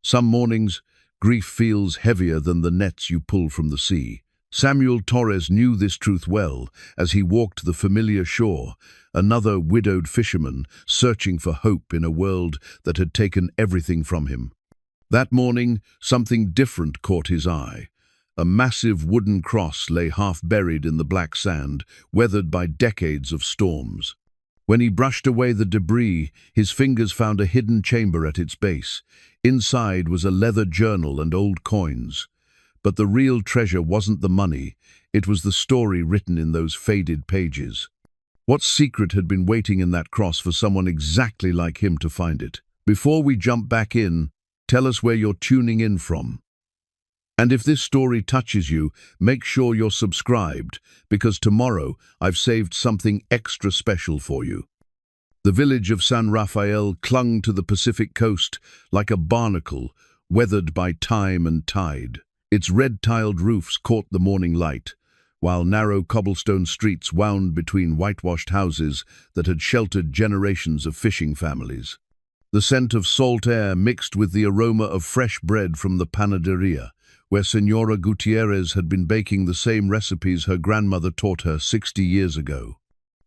Some mornings, grief feels heavier than the nets you pull from the sea. Samuel Torres knew this truth well as he walked the familiar shore, another widowed fisherman searching for hope in a world that had taken everything from him. That morning, something different caught his eye. A massive wooden cross lay half buried in the black sand, weathered by decades of storms. When he brushed away the debris, his fingers found a hidden chamber at its base. Inside was a leather journal and old coins. But the real treasure wasn't the money, it was the story written in those faded pages. What secret had been waiting in that cross for someone exactly like him to find it? Before we jump back in, tell us where you're tuning in from. And if this story touches you, make sure you're subscribed, because tomorrow I've saved something extra special for you. The village of San Rafael clung to the Pacific coast like a barnacle, weathered by time and tide. Its red-tiled roofs caught the morning light, while narrow cobblestone streets wound between whitewashed houses that had sheltered generations of fishing families. The scent of salt air mixed with the aroma of fresh bread from the panaderia, where Senora Gutierrez had been baking the same recipes her grandmother taught her 60 years ago.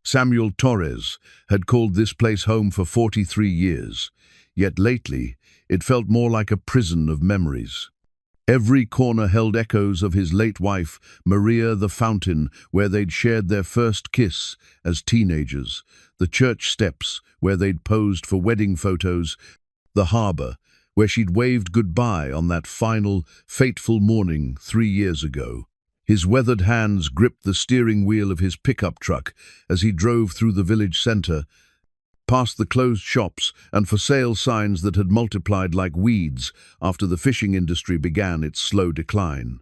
Samuel Torres had called this place home for 43 years, yet lately it felt more like a prison of memories. Every corner held echoes of his late wife, Maria the Fountain, where they'd shared their first kiss as teenagers, the church steps, where they'd posed for wedding photos, the harbor, where she'd waved goodbye on that final, fateful morning 3 years ago. His weathered hands gripped the steering wheel of his pickup truck as he drove through the village center, past the closed shops and for sale signs that had multiplied like weeds after the fishing industry began its slow decline.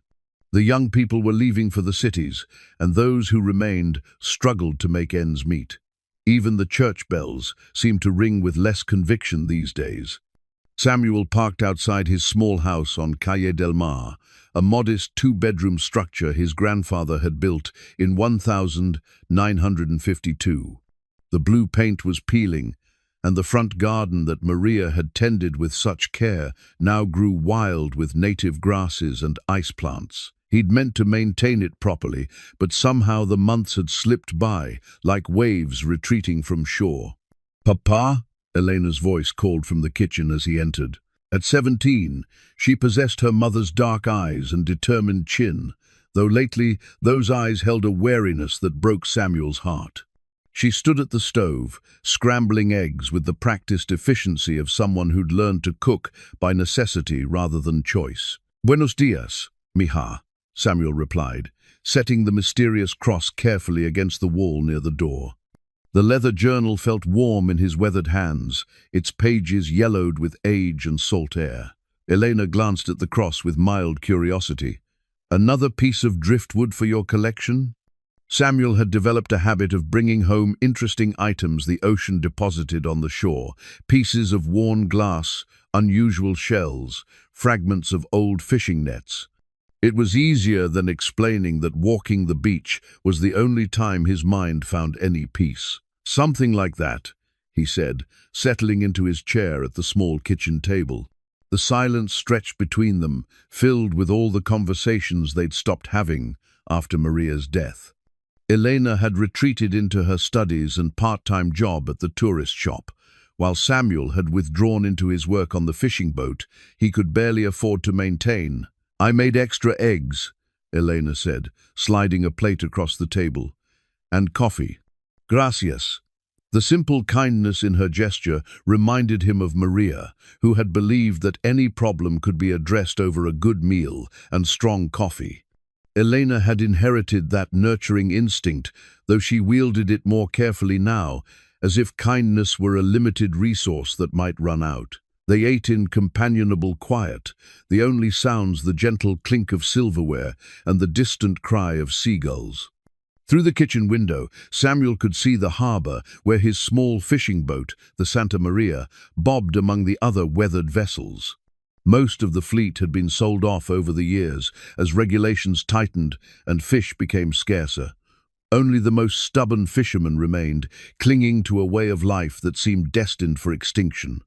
The young people were leaving for the cities, and those who remained struggled to make ends meet. Even the church bells seemed to ring with less conviction these days. Samuel parked outside his small house on Calle del Mar, a modest 2-bedroom structure his grandfather had built in 1952. The blue paint was peeling, and the front garden that Maria had tended with such care now grew wild with native grasses and ice plants. He'd meant to maintain it properly, but somehow the months had slipped by, like waves retreating from shore. "Papa?" Elena's voice called from the kitchen as he entered. At 17, she possessed her mother's dark eyes and determined chin, though lately those eyes held a wariness that broke Samuel's heart. She stood at the stove, scrambling eggs with the practiced efficiency of someone who'd learned to cook by necessity rather than choice. "Buenos dias, mija," Samuel replied, setting the mysterious cross carefully against the wall near the door. The leather journal felt warm in his weathered hands, its pages yellowed with age and salt air. Elena glanced at the cross with mild curiosity. "Another piece of driftwood for your collection?" Samuel had developed a habit of bringing home interesting items the ocean deposited on the shore, pieces of worn glass, unusual shells, fragments of old fishing nets. It was easier than explaining that walking the beach was the only time his mind found any peace. "Something like that," he said, settling into his chair at the small kitchen table. The silence stretched between them, filled with all the conversations they'd stopped having after Maria's death. Elena had retreated into her studies and part-time job at the tourist shop, while Samuel had withdrawn into his work on the fishing boat he could barely afford to maintain. "I made extra eggs," Elena said, sliding a plate across the table. "And coffee." "Gracias." The simple kindness in her gesture reminded him of Maria, who had believed that any problem could be addressed over a good meal and strong coffee. Elena had inherited that nurturing instinct, though she wielded it more carefully now, as if kindness were a limited resource that might run out. They ate in companionable quiet, the only sounds the gentle clink of silverware and the distant cry of seagulls. Through the kitchen window, Samuel could see the harbor where his small fishing boat, the Santa Maria, bobbed among the other weathered vessels. Most of the fleet had been sold off over the years as regulations tightened and fish became scarcer. Only the most stubborn fishermen remained, clinging to a way of life that seemed destined for extinction.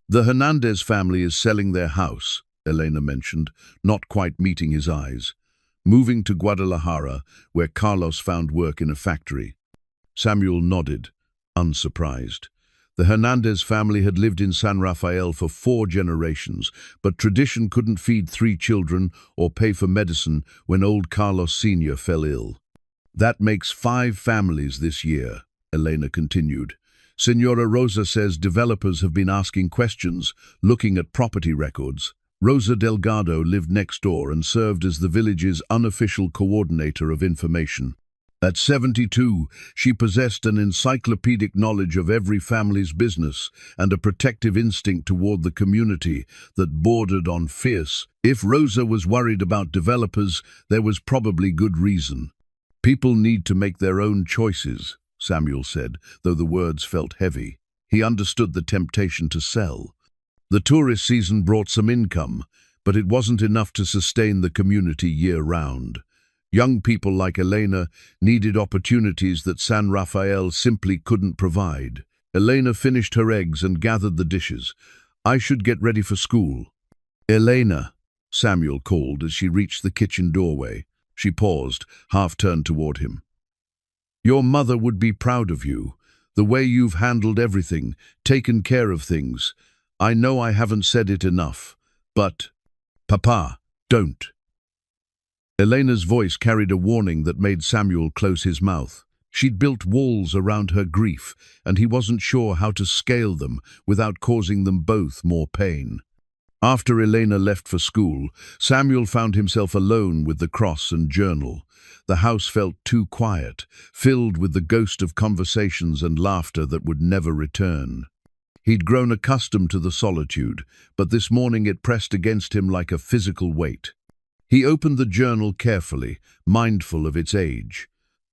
The Hernandez family is selling their house, Elena mentioned, not quite meeting his eyes. Moving to Guadalajara, where Carlos found work in a factory. Samuel nodded, unsurprised. The Hernandez family had lived in San Rafael for 4 generations, but tradition couldn't feed 3 children or pay for medicine when old Carlos Sr. fell ill. That makes 5 families this year, Elena continued. Senora Rosa says developers have been asking questions, looking at property records. Rosa Delgado lived next door and served as the village's unofficial coordinator of information. At 72, she possessed an encyclopedic knowledge of every family's business and a protective instinct toward the community that bordered on fierce. If Rosa was worried about developers, there was probably good reason. People need to make their own choices, Samuel said, though the words felt heavy. He understood the temptation to sell. The tourist season brought some income, but it wasn't enough to sustain the community year-round. Young people like Elena needed opportunities that San Rafael simply couldn't provide. Elena finished her eggs and gathered the dishes. "I should get ready for school." "Elena," Samuel called as she reached the kitchen doorway. She paused, half-turned toward him. "Your mother would be proud of you. The way you've handled everything, taken care of things. I know I haven't said it enough, but, Papa, don't." Elena's voice carried a warning that made Samuel close his mouth. She'd built walls around her grief, and he wasn't sure how to scale them without causing them both more pain. After Elena left for school, Samuel found himself alone with the cross and journal. The house felt too quiet, filled with the ghost of conversations and laughter that would never return. He'd grown accustomed to the solitude, but this morning it pressed against him like a physical weight. He opened the journal carefully, mindful of its age.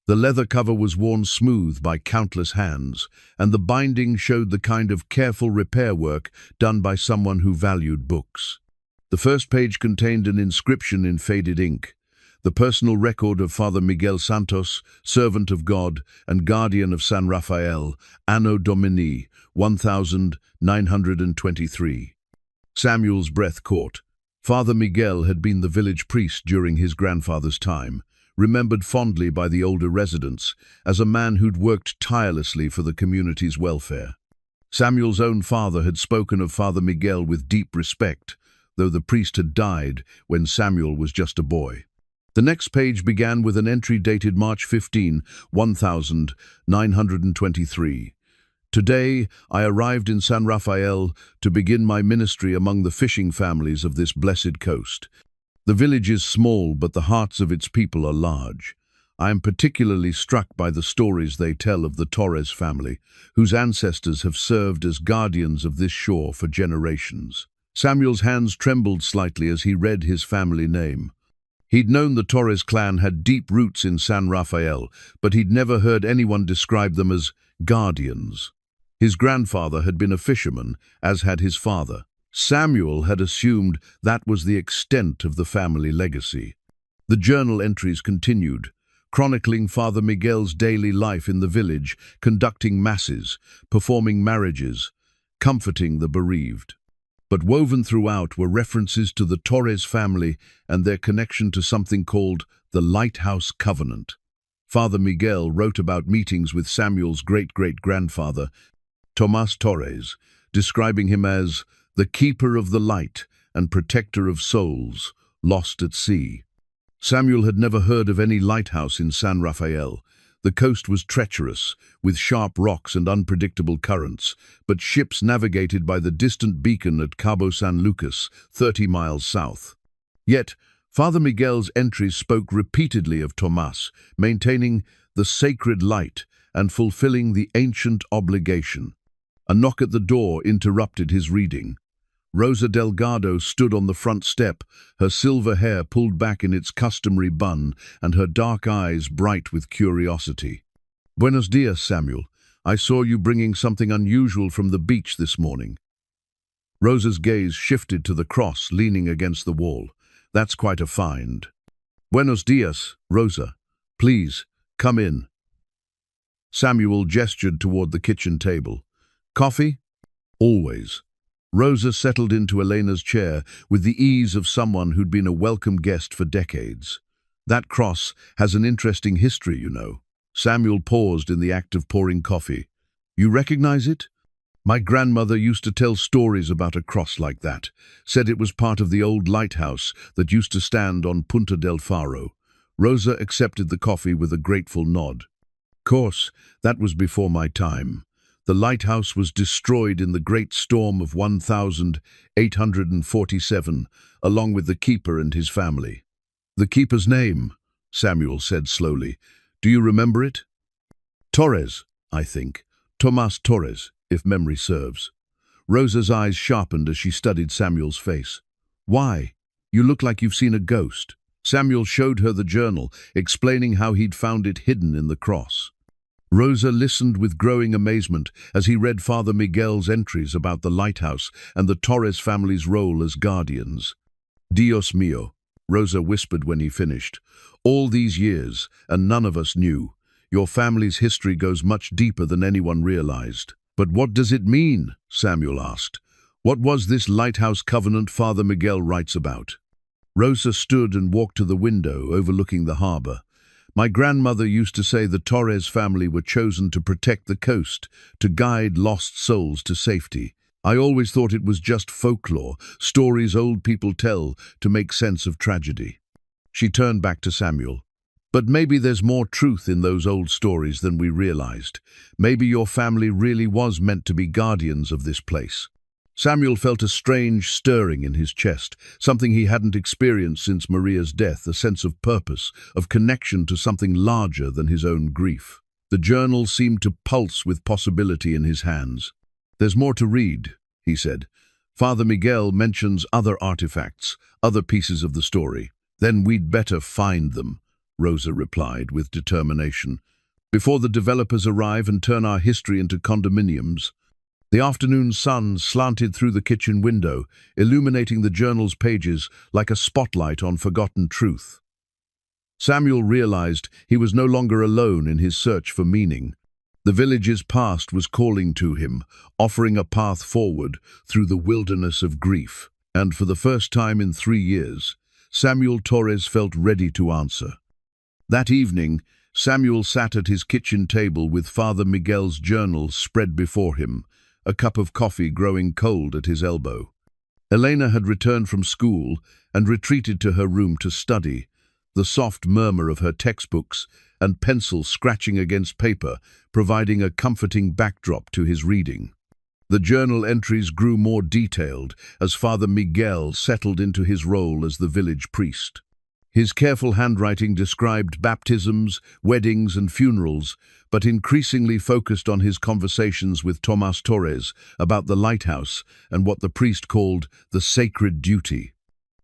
The leather cover was worn smooth by countless hands, and the binding showed the kind of careful repair work done by someone who valued books. The first page contained an inscription in faded ink, the personal record of Father Miguel Santos, servant of God and guardian of San Rafael, Anno Domini, 1923. Samuel's breath caught. Father Miguel had been the village priest during his grandfather's time, remembered fondly by the older residents as a man who'd worked tirelessly for the community's welfare. Samuel's own father had spoken of Father Miguel with deep respect, though the priest had died when Samuel was just a boy. The next page began with an entry dated March 15, 1923. "Today, I arrived in San Rafael to begin my ministry among the fishing families of this blessed coast. The village is small, but the hearts of its people are large. I am particularly struck by the stories they tell of the Torres family, whose ancestors have served as guardians of this shore for generations." Samuel's hands trembled slightly as he read his family name. He'd known the Torres clan had deep roots in San Rafael, but he'd never heard anyone describe them as guardians. His grandfather had been a fisherman, as had his father. Samuel had assumed that was the extent of the family legacy. The journal entries continued, chronicling Father Miguel's daily life in the village, conducting masses, performing marriages, comforting the bereaved. But woven throughout were references to the Torres family and their connection to something called the Lighthouse Covenant. Father Miguel wrote about meetings with Samuel's great-great-grandfather, Tomas Torres, describing him as the keeper of the light and protector of souls lost at sea. Samuel had never heard of any lighthouse in San Rafael. The coast was treacherous, with sharp rocks and unpredictable currents, but ships navigated by the distant beacon at Cabo San Lucas, 30 miles south. Yet, Father Miguel's entries spoke repeatedly of Tomas, maintaining the sacred light and fulfilling the ancient obligation. A knock at the door interrupted his reading. Rosa Delgado stood on the front step, her silver hair pulled back in its customary bun and her dark eyes bright with curiosity. "Buenos dias, Samuel. I saw you bringing something unusual from the beach this morning." Rosa's gaze shifted to the cross leaning against the wall. "That's quite a find." "Buenos dias, Rosa. Please, come in." Samuel gestured toward the kitchen table. "Coffee?" "Always." Rosa settled into Elena's chair with the ease of someone who'd been a welcome guest for decades. That cross has an interesting history, you know. Samuel paused in the act of pouring coffee. You recognize it? My grandmother used to tell stories about a cross like that, said it was part of the old lighthouse that used to stand on Punta del Faro. Rosa accepted the coffee with a grateful nod. Course, that was before my time. The lighthouse was destroyed in the Great Storm of 1847, along with the keeper and his family. The keeper's name, Samuel said slowly. Do you remember it? Torres, I think. Tomas Torres, if memory serves. Rosa's eyes sharpened as she studied Samuel's face. Why? You look like you've seen a ghost. Samuel showed her the journal, explaining how he'd found it hidden in the cross. Rosa listened with growing amazement as he read Father Miguel's entries about the lighthouse and the Torres family's role as guardians. Dios mío, Rosa whispered when he finished. All these years, and none of us knew. Your family's history goes much deeper than anyone realized. But what does it mean? Samuel asked. What was this lighthouse covenant Father Miguel writes about? Rosa stood and walked to the window overlooking the harbor. My grandmother used to say the Torres family were chosen to protect the coast, to guide lost souls to safety. I always thought it was just folklore, stories old people tell to make sense of tragedy. She turned back to Samuel. But maybe there's more truth in those old stories than we realized. Maybe your family really was meant to be guardians of this place. Samuel felt a strange stirring in his chest, something he hadn't experienced since Maria's death, a sense of purpose, of connection to something larger than his own grief. The journal seemed to pulse with possibility in his hands. There's more to read, he said. Father Miguel mentions other artifacts, other pieces of the story. Then we'd better find them, Rosa replied with determination, before the developers arrive and turn our history into condominiums. The afternoon sun slanted through the kitchen window, illuminating the journal's pages like a spotlight on forgotten truth. Samuel realized he was no longer alone in his search for meaning. The village's past was calling to him, offering a path forward through the wilderness of grief. And for the first time in 3 years, Samuel Torres felt ready to answer. That evening, Samuel sat at his kitchen table with Father Miguel's journal spread before him, a cup of coffee growing cold at his elbow. Elena had returned from school and retreated to her room to study, the soft murmur of her textbooks and pencil scratching against paper providing a comforting backdrop to his reading. The journal entries grew more detailed as Father Miguel settled into his role as the village priest. His careful handwriting described baptisms, weddings and funerals, but increasingly focused on his conversations with Tomas Torres about the lighthouse and what the priest called the sacred duty.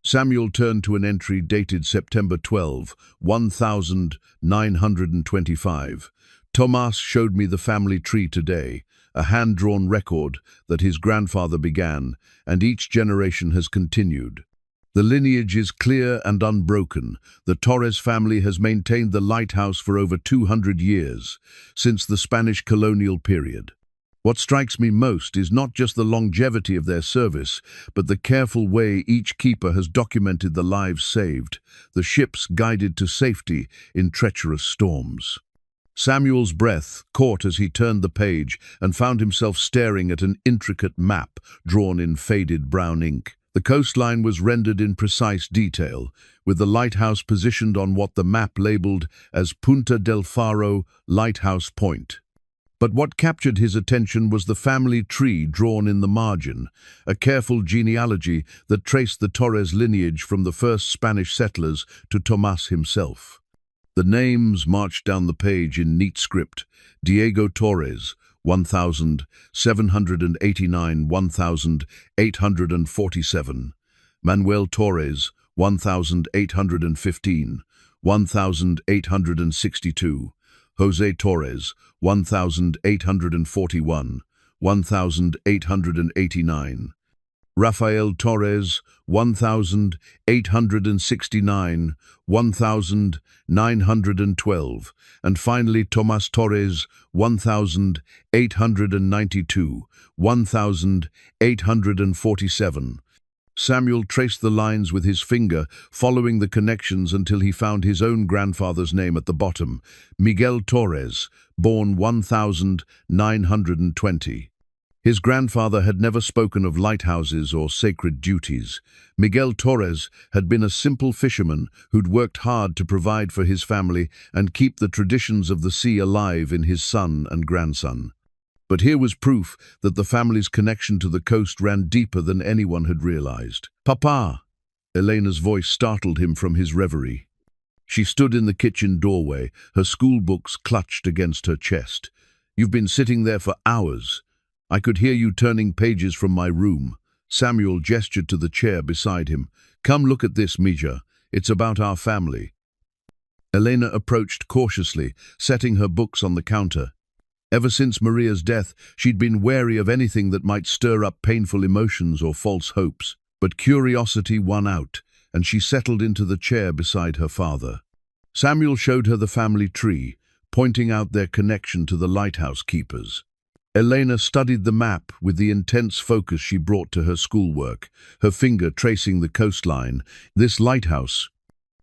Samuel turned to an entry dated September 12, 1925. Tomas showed me the family tree today, a hand-drawn record that his grandfather began, and each generation has continued. The lineage is clear and unbroken. The Torres family has maintained the lighthouse for over 200 years, since the Spanish colonial period. What strikes me most is not just the longevity of their service, but the careful way each keeper has documented the lives saved, the ships guided to safety in treacherous storms. Samuel's breath caught as he turned the page and found himself staring at an intricate map drawn in faded brown ink. The coastline was rendered in precise detail, with the lighthouse positioned on what the map labeled as Punta del Faro Lighthouse Point. But what captured his attention was the family tree drawn in the margin, a careful genealogy that traced the Torres lineage from the first Spanish settlers to Tomas himself. The names marched down the page in neat script: Diego Torres, 1789–1847, Manuel Torres, 1815, 1862, Jose Torres, 1841, 1889, Rafael Torres, 1869, 1912, and finally Tomas Torres, 1892, 1847. Samuel traced the lines with his finger, following the connections until he found his own grandfather's name at the bottom, Miguel Torres, born 1920. His grandfather had never spoken of lighthouses or sacred duties. Miguel Torres had been a simple fisherman who'd worked hard to provide for his family and keep the traditions of the sea alive in his son and grandson. But here was proof that the family's connection to the coast ran deeper than anyone had realized. "Papa!" Elena's voice startled him from his reverie. She stood in the kitchen doorway, her school books clutched against her chest. "You've been sitting there for hours. I could hear you turning pages from my room." Samuel gestured to the chair beside him. "Come look at this, Mija. It's about our family." Elena approached cautiously, setting her books on the counter. Ever since Maria's death, she'd been wary of anything that might stir up painful emotions or false hopes. But curiosity won out, and she settled into the chair beside her father. Samuel showed her the family tree, pointing out their connection to the lighthouse keepers. Elena studied the map with the intense focus she brought to her schoolwork, her finger tracing the coastline. "This lighthouse,"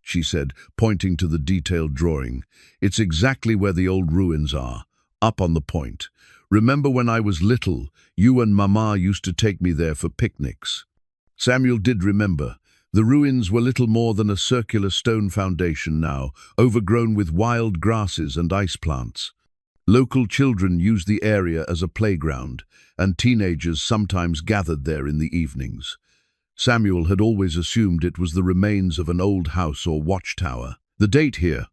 she said, pointing to the detailed drawing. "It's exactly where the old ruins are, up on the point. Remember when I was little, you and Mama used to take me there for picnics?" Samuel did remember. The ruins were little more than a circular stone foundation now, overgrown with wild grasses and ice plants. Local children used the area as a playground, and teenagers sometimes gathered there in the evenings. Samuel had always assumed it was the remains of an old house or watchtower. "The date here,"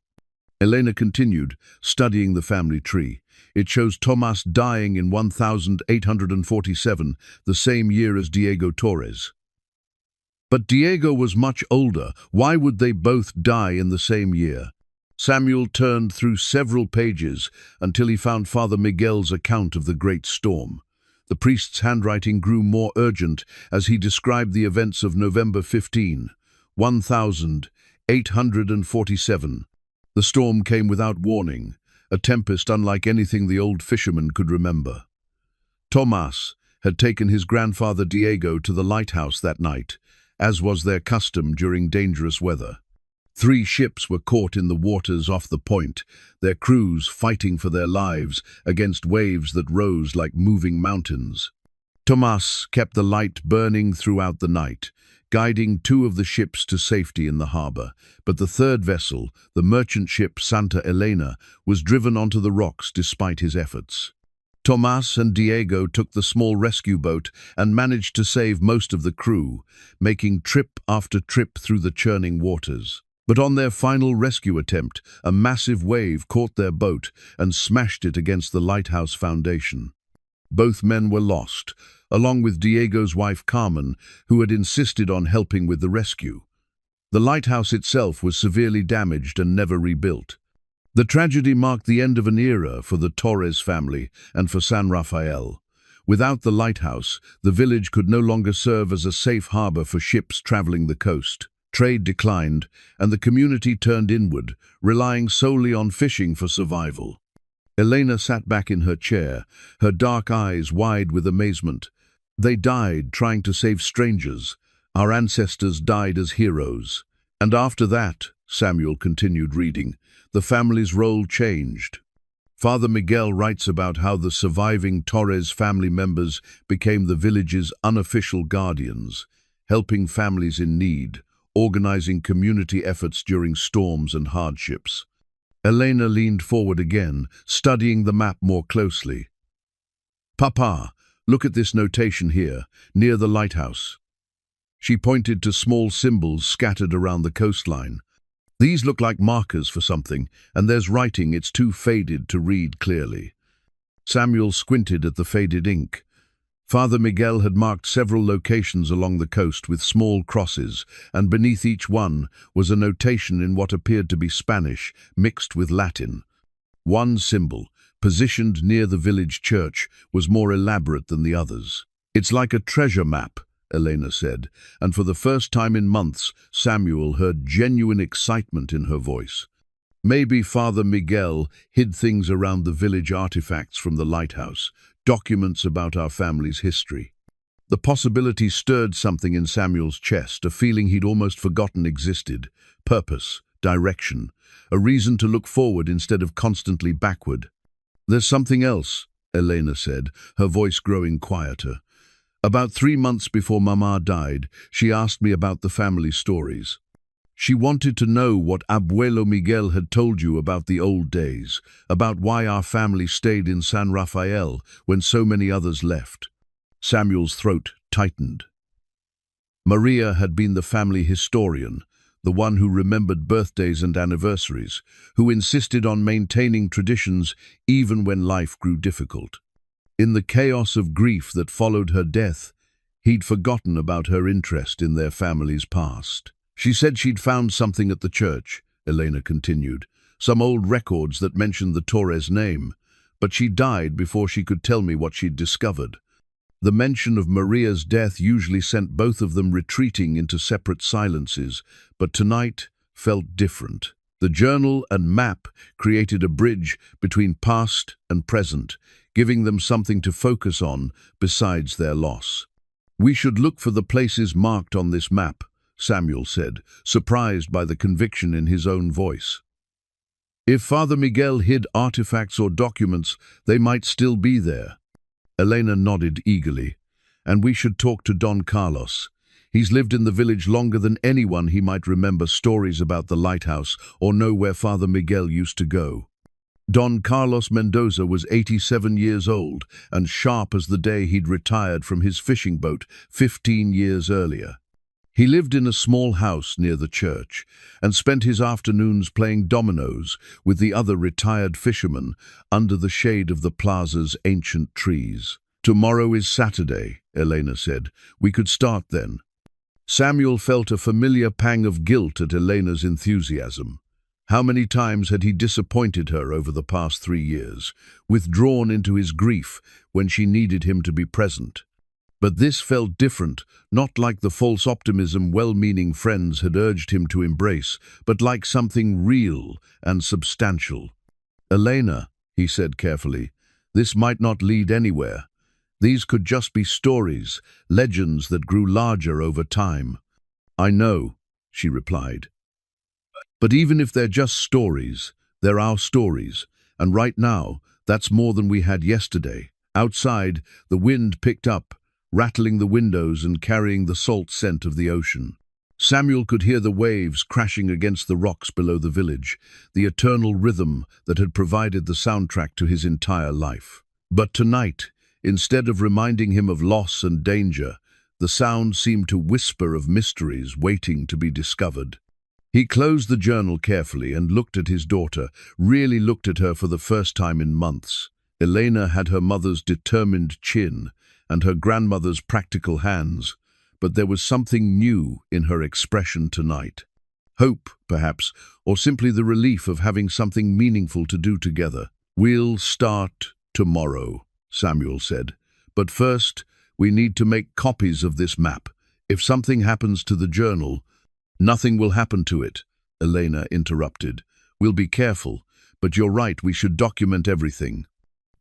Elena continued, studying the family tree. "It shows Tomas dying in 1847, the same year as Diego Torres." "But Diego was much older. Why would they both die in the same year?" Samuel turned through several pages until he found Father Miguel's account of the great storm. The priest's handwriting grew more urgent as he described the events of November 15, 1847. The storm came without warning, a tempest unlike anything the old fisherman could remember. Tomas had taken his grandfather Diego to the lighthouse that night, as was their custom during dangerous weather. 3 ships were caught in the waters off the point, their crews fighting for their lives against waves that rose like moving mountains. Tomas kept the light burning throughout the night, guiding 2 of the ships to safety in the harbor, but the 3rd vessel, the merchant ship Santa Elena, was driven onto the rocks despite his efforts. Tomas and Diego took the small rescue boat and managed to save most of the crew, making trip after trip through the churning waters. But on their final rescue attempt, a massive wave caught their boat and smashed it against the lighthouse foundation. Both men were lost, along with Diego's wife Carmen, who had insisted on helping with the rescue. The lighthouse itself was severely damaged and never rebuilt. The tragedy marked the end of an era for the Torres family and for San Rafael. Without the lighthouse, the village could no longer serve as a safe harbor for ships traveling the coast. Trade declined, and the community turned inward, relying solely on fishing for survival. Elena sat back in her chair, her dark eyes wide with amazement. "They died trying to save strangers. Our ancestors died as heroes. And after that," Samuel continued reading, "the family's role changed. Father Miguel writes about how the surviving Torres family members became the village's unofficial guardians, helping families in need, organizing community efforts during storms and hardships." Elena leaned forward again, studying the map more closely. "Papa, look at this notation here, near the lighthouse." She pointed to small symbols scattered around the coastline. "These look like markers for something, and there's writing it's too faded to read clearly." Samuel squinted at the faded ink. Father Miguel had marked several locations along the coast with small crosses, and beneath each one was a notation in what appeared to be Spanish, mixed with Latin. One symbol, positioned near the village church, was more elaborate than the others. "It's like a treasure map," Elena said, and for the first time in months, Samuel heard genuine excitement in her voice. Maybe Father Miguel hid things around the village artifacts from the lighthouse, documents about our family's history. The possibility stirred something in Samuel's chest, a feeling he'd almost forgotten existed. Purpose, direction, a reason to look forward instead of constantly backward. "There's something else," Elena said, her voice growing quieter. "About 3 months before Mama died, she asked me about the family stories. She wanted to know what Abuelo Miguel had told you about the old days, about why our family stayed in San Rafael when so many others left." Samuel's throat tightened. Maria had been the family historian, the one who remembered birthdays and anniversaries, who insisted on maintaining traditions even when life grew difficult. In the chaos of grief that followed her death, he'd forgotten about her interest in their family's past. "She said she'd found something at the church," Elena continued, "some old records that mentioned the Torres name, but she died before she could tell me what she'd discovered." The mention of Maria's death usually sent both of them retreating into separate silences, but tonight felt different. The journal and map created a bridge between past and present, giving them something to focus on besides their loss. "We should look for the places marked on this map," Samuel said, surprised by the conviction in his own voice. "If Father Miguel hid artifacts or documents, they might still be there." Elena nodded eagerly. "And we should talk to Don Carlos. He's lived in the village longer than anyone. He might remember stories about the lighthouse or know where Father Miguel used to go." Don Carlos Mendoza was 87 years old and sharp as the day he'd retired from his fishing boat 15 years earlier. He lived in a small house near the church and spent his afternoons playing dominoes with the other retired fishermen under the shade of the plaza's ancient trees. "Tomorrow is Saturday," Elena said. "We could start then." Samuel felt a familiar pang of guilt at Elena's enthusiasm. How many times had he disappointed her over the past 3 years, withdrawn into his grief when she needed him to be present? But this felt different, not like the false optimism well-meaning friends had urged him to embrace, but like something real and substantial. "Elena," he said carefully, "this might not lead anywhere. These could just be stories, legends that grew larger over time." "I know," she replied. "But even if they're just stories, they're our stories, and right now, that's more than we had yesterday." Outside, the wind picked up, rattling the windows and carrying the salt scent of the ocean. Samuel could hear the waves crashing against the rocks below the village, the eternal rhythm that had provided the soundtrack to his entire life. But tonight, instead of reminding him of loss and danger, the sound seemed to whisper of mysteries waiting to be discovered. He closed the journal carefully and looked at his daughter, really looked at her for the first time in months. Elena had her mother's determined chin and her grandmother's practical hands, but there was something new in her expression tonight. Hope, perhaps, or simply the relief of having something meaningful to do together. "We'll start tomorrow," Samuel said. "But first, we need to make copies of this map. If something happens to the journal—" "Nothing will happen to it," Elena interrupted. "We'll be careful, but you're right, we should document everything."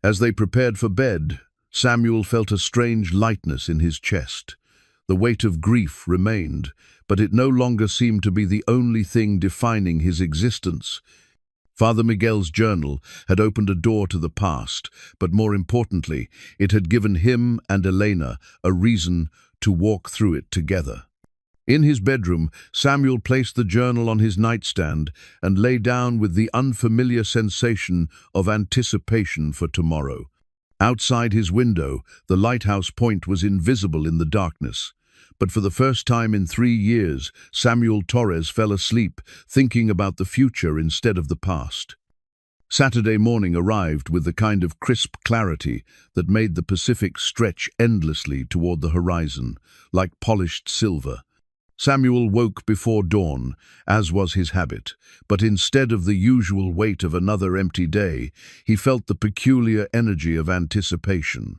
As they prepared for bed, Samuel felt a strange lightness in his chest. The weight of grief remained, but it no longer seemed to be the only thing defining his existence. Father Miguel's journal had opened a door to the past, but more importantly, it had given him and Elena a reason to walk through it together. In his bedroom, Samuel placed the journal on his nightstand and lay down with the unfamiliar sensation of anticipation for tomorrow. Outside his window, the lighthouse point was invisible in the darkness. But for the first time in 3 years, Samuel Torres fell asleep, thinking about the future instead of the past. Saturday morning arrived with the kind of crisp clarity that made the Pacific stretch endlessly toward the horizon, like polished silver. Samuel woke before dawn, as was his habit, but instead of the usual weight of another empty day, he felt the peculiar energy of anticipation.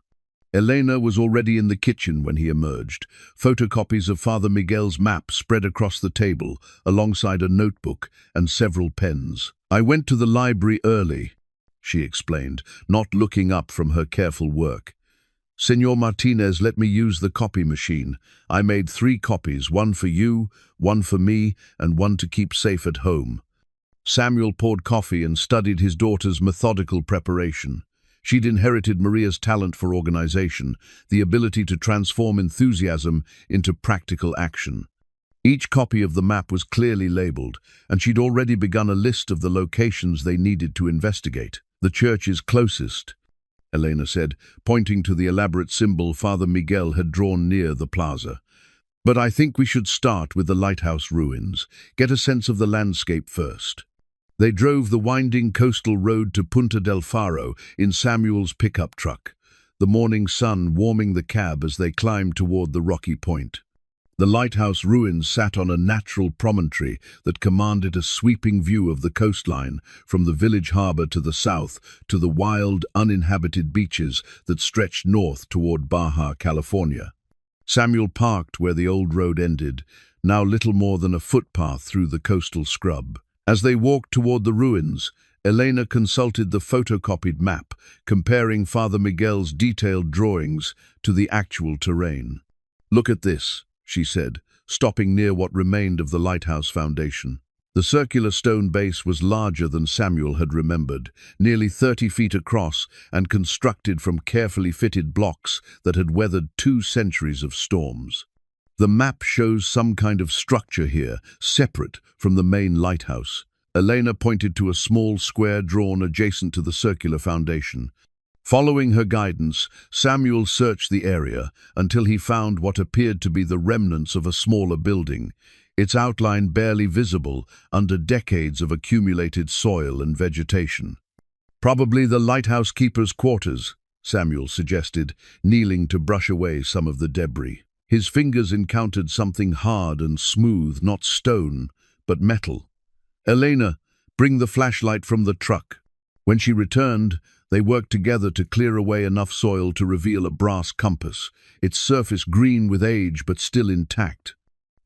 Elena was already in the kitchen when he emerged. Photocopies of Father Miguel's map spread across the table, alongside a notebook and several pens. "I went to the library early," she explained, not looking up from her careful work. "Senor Martinez let me use the copy machine. I made 3 copies, one for you, one for me, and one to keep safe at home." Samuel poured coffee and studied his daughter's methodical preparation. She'd inherited Maria's talent for organization, the ability to transform enthusiasm into practical action. Each copy of the map was clearly labeled, and she'd already begun a list of the locations they needed to investigate. "The church is closest," Elena said, pointing to the elaborate symbol Father Miguel had drawn near the plaza. "But I think we should start with the lighthouse ruins, get a sense of the landscape first." They drove the winding coastal road to Punta del Faro in Samuel's pickup truck, the morning sun warming the cab as they climbed toward the rocky point. The lighthouse ruins sat on a natural promontory that commanded a sweeping view of the coastline, from the village harbor to the south to the wild, uninhabited beaches that stretched north toward Baja California. Samuel parked where the old road ended, now little more than a footpath through the coastal scrub. As they walked toward the ruins, Elena consulted the photocopied map, comparing Father Miguel's detailed drawings to the actual terrain. "Look at this," she said, stopping near what remained of the lighthouse foundation. The circular stone base was larger than Samuel had remembered, nearly 30 feet across and constructed from carefully fitted blocks that had weathered 2 centuries of storms. "The map shows some kind of structure here, separate from the main lighthouse." Elena pointed to a small square drawn adjacent to the circular foundation. Following her guidance, Samuel searched the area until he found what appeared to be the remnants of a smaller building, its outline barely visible under decades of accumulated soil and vegetation. "Probably the lighthouse keeper's quarters," Samuel suggested, kneeling to brush away some of the debris. His fingers encountered something hard and smooth, not stone, but metal. "Elena, bring the flashlight from the truck." When she returned, they worked together to clear away enough soil to reveal a brass compass, its surface green with age but still intact.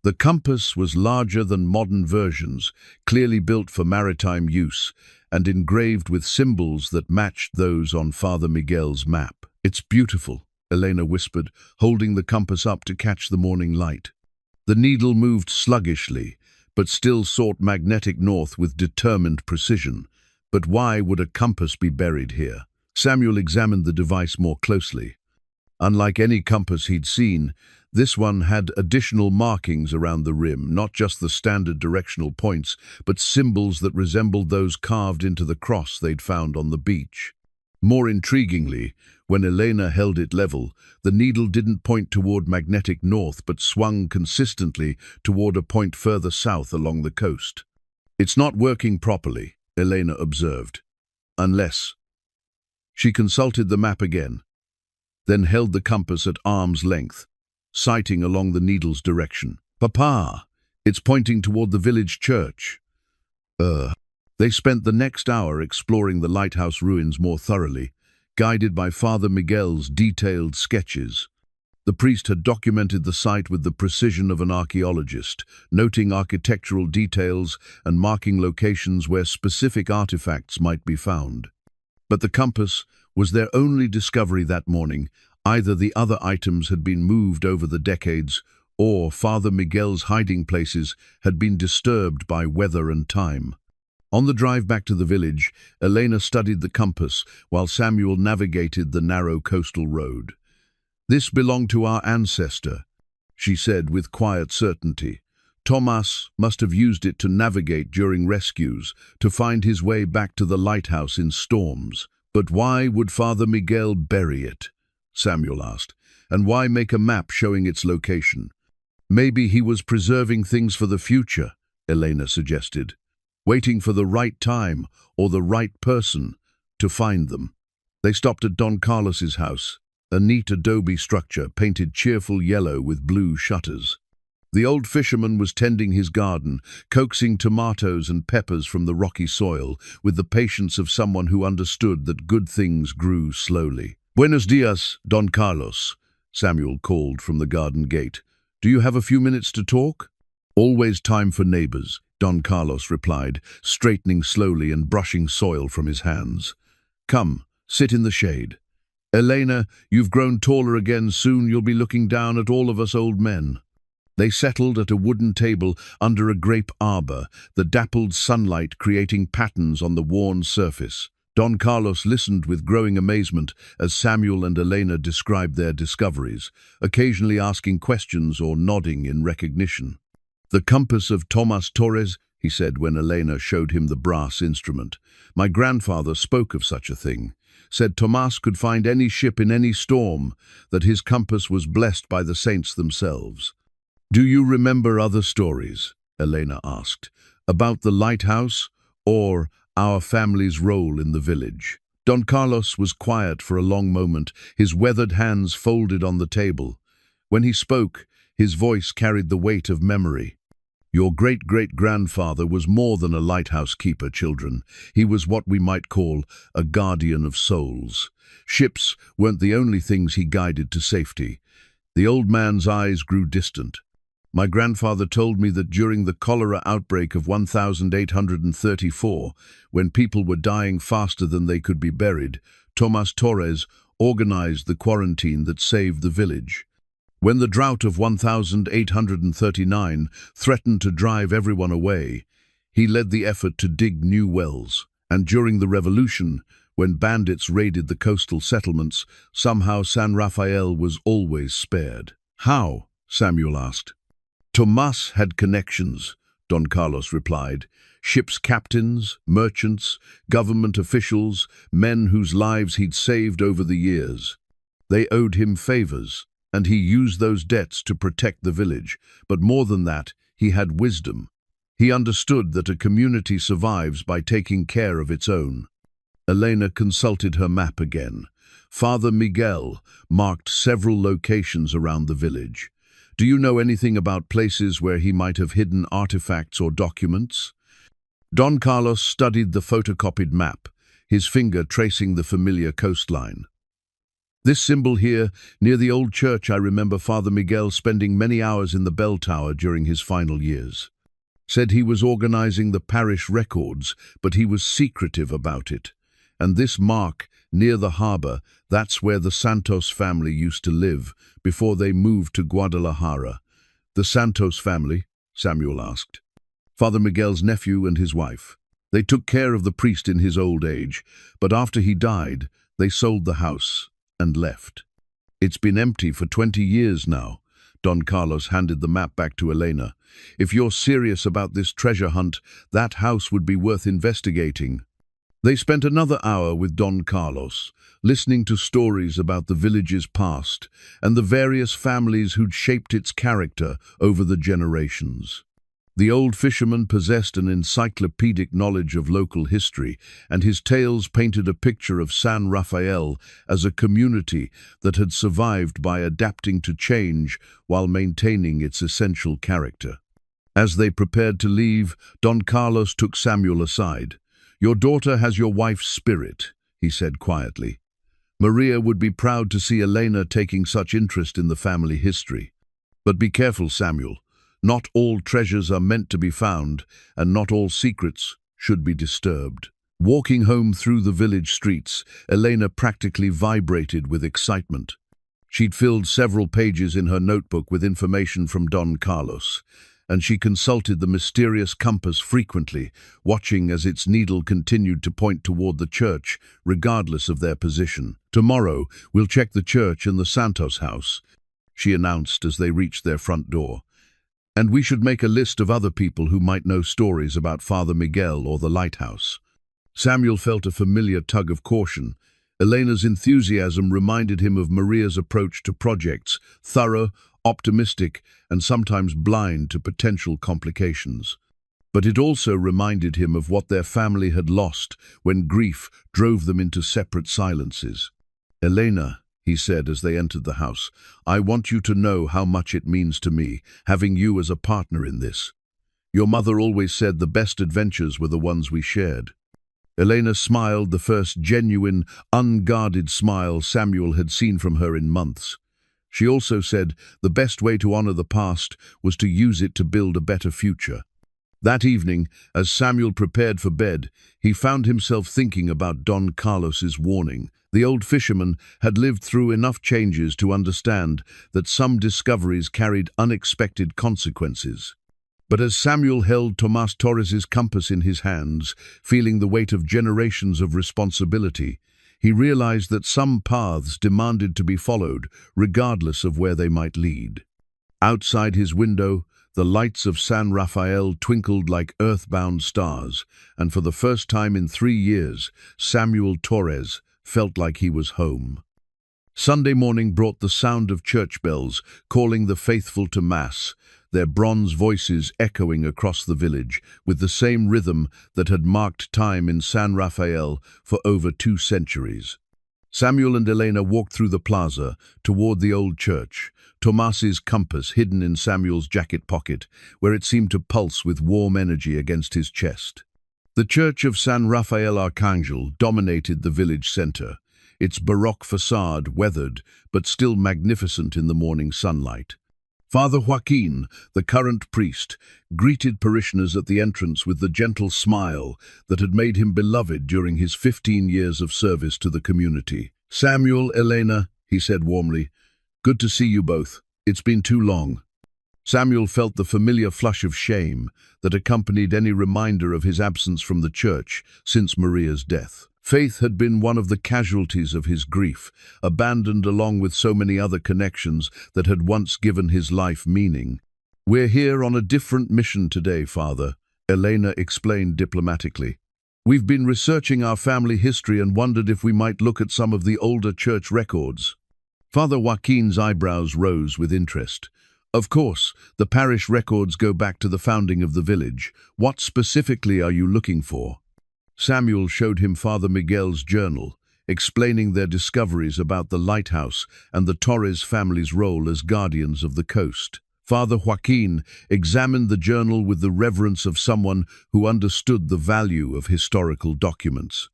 The compass was larger than modern versions, clearly built for maritime use, and engraved with symbols that matched those on Father Miguel's map. "It's beautiful," Elena whispered, holding the compass up to catch the morning light. The needle moved sluggishly, but still sought magnetic north with determined precision. But why would a compass be buried here? Samuel examined the device more closely. Unlike any compass he'd seen, this one had additional markings around the rim, not just the standard directional points, but symbols that resembled those carved into the cross they'd found on the beach. More intriguingly, when Elena held it level, the needle didn't point toward magnetic north but swung consistently toward a point further south along the coast. "It's not working properly," Elena observed. "Unless..." She consulted the map again, then held the compass at arm's length, sighting along the needle's direction. "Papa, it's pointing toward the village church." They spent the next hour exploring the lighthouse ruins more thoroughly, guided by Father Miguel's detailed sketches. The priest had documented the site with the precision of an archaeologist, noting architectural details and marking locations where specific artifacts might be found. But the compass was their only discovery that morning. Either the other items had been moved over the decades, or Father Miguel's hiding places had been disturbed by weather and time. On the drive back to the village, Elena studied the compass while Samuel navigated the narrow coastal road. "This belonged to our ancestor," she said with quiet certainty. "Tomas must have used it to navigate during rescues, to find his way back to the lighthouse in storms. But why would Father Miguel bury it?" Samuel asked. "And why make a map showing its location?" "Maybe he was preserving things for the future," Elena suggested, "waiting for the right time or the right person to find them." They stopped at Don Carlos's house, a neat adobe structure painted cheerful yellow with blue shutters. The old fisherman was tending his garden, coaxing tomatoes and peppers from the rocky soil with the patience of someone who understood that good things grew slowly. Buenos dias, Don Carlos, Samuel called from the garden gate. Do you have a few minutes to talk? Always time for neighbors, Don Carlos replied, straightening slowly and brushing soil from his hands. Come, sit in the shade. Elena, you've grown taller again. Soon you'll be looking down at all of us old men. They settled at a wooden table under a grape arbor, the dappled sunlight creating patterns on the worn surface. Don Carlos listened with growing amazement as Samuel and Elena described their discoveries, occasionally asking questions or nodding in recognition. The compass of Tomas Torres, he said when Elena showed him the brass instrument. My grandfather spoke of such a thing, said Tomas could find any ship in any storm, that his compass was blessed by the saints themselves. Do you remember other stories, Elena asked, about the lighthouse or our family's role in the village? Don Carlos was quiet for a long moment, his weathered hands folded on the table. When he spoke, his voice carried the weight of memory. Your great-great-grandfather was more than a lighthouse keeper, children. He was what we might call a guardian of souls. Ships weren't the only things he guided to safety. The old man's eyes grew distant. My grandfather told me that during the cholera outbreak of 1834, when people were dying faster than they could be buried, Tomas Torres organized the quarantine that saved the village. When the drought of 1839 threatened to drive everyone away, he led the effort to dig new wells. And during the revolution, when bandits raided the coastal settlements, somehow San Rafael was always spared. How? Samuel asked. Tomas had connections, Don Carlos replied. Ship's captains, merchants, government officials, men whose lives he'd saved over the years. They owed him favors, and he used those debts to protect the village. But more than that, he had wisdom. He understood that a community survives by taking care of its own. Elena consulted her map again. Father Miguel marked several locations around the village. Do you know anything about places where he might have hidden artifacts or documents? Don Carlos studied the photocopied map, his finger tracing the familiar coastline. This symbol here, near the old church, I remember Father Miguel spending many hours in the bell tower during his final years. Said he was organizing the parish records, but he was secretive about it. And this mark, near the harbor, that's where the Santos family used to live, before they moved to Guadalajara. The Santos family? Samuel asked. Father Miguel's nephew and his wife. They took care of the priest in his old age, but after he died, they sold the house and left. It's been empty for 20 years now. Don Carlos handed the map back to Elena. If you're serious about this treasure hunt, that house would be worth investigating. They spent another hour with Don Carlos, listening to stories about the village's past and the various families who'd shaped its character over the generations. The old fisherman possessed an encyclopedic knowledge of local history, and his tales painted a picture of San Rafael as a community that had survived by adapting to change while maintaining its essential character. As they prepared to leave, Don Carlos took Samuel aside. Your daughter has your wife's spirit, he said quietly. Maria would be proud to see Elena taking such interest in the family history. But be careful, Samuel. Not all treasures are meant to be found, and not all secrets should be disturbed. Walking home through the village streets, Elena practically vibrated with excitement. She'd filled several pages in her notebook with information from Don Carlos, and she consulted the mysterious compass frequently, watching as its needle continued to point toward the church, regardless of their position. Tomorrow, we'll check the church and the Santos house, she announced as they reached their front door. And we should make a list of other people who might know stories about Father Miguel or the lighthouse. Samuel felt a familiar tug of caution. Elena's enthusiasm reminded him of Maria's approach to projects, thorough, optimistic, and sometimes blind to potential complications. But it also reminded him of what their family had lost when grief drove them into separate silences. Elena, he said as they entered the house, I want you to know how much it means to me, having you as a partner in this. Your mother always said the best adventures were the ones we shared. Elena smiled, the first genuine, unguarded smile Samuel had seen from her in months. She also said the best way to honor the past was to use it to build a better future. That evening, as Samuel prepared for bed, he found himself thinking about Don Carlos's warning. The old fisherman had lived through enough changes to understand that some discoveries carried unexpected consequences. But as Samuel held Tomás Torres's compass in his hands, feeling the weight of generations of responsibility, he realized that some paths demanded to be followed, regardless of where they might lead. Outside his window, the lights of San Rafael twinkled like earthbound stars, and for the first time in 3 years, Samuel Torres felt like he was home. Sunday morning brought the sound of church bells calling the faithful to Mass, their bronze voices echoing across the village with the same rhythm that had marked time in San Rafael for over 2 centuries. Samuel and Elena walked through the plaza toward the old church, Tomás's compass hidden in Samuel's jacket pocket, where it seemed to pulse with warm energy against his chest. The church of San Rafael Arcangel dominated the village center, its baroque facade weathered but still magnificent in the morning sunlight. Father Joaquin, the current priest, greeted parishioners at the entrance with the gentle smile that had made him beloved during his 15 years of service to the community. "Samuel, Elena," he said warmly, "good to see you both. It's been too long." Samuel felt the familiar flush of shame that accompanied any reminder of his absence from the church since Maria's death. Faith had been one of the casualties of his grief, abandoned along with so many other connections that had once given his life meaning. "We're here on a different mission today, Father," Elena explained diplomatically. "We've been researching our family history and wondered if we might look at some of the older church records." Father Joaquin's eyebrows rose with interest. "Of course, the parish records go back to the founding of the village. What specifically are you looking for?" Samuel showed him Father Miguel's journal, explaining their discoveries about the lighthouse and the Torres family's role as guardians of the coast. Father Joaquin examined the journal with the reverence of someone who understood the value of historical documents.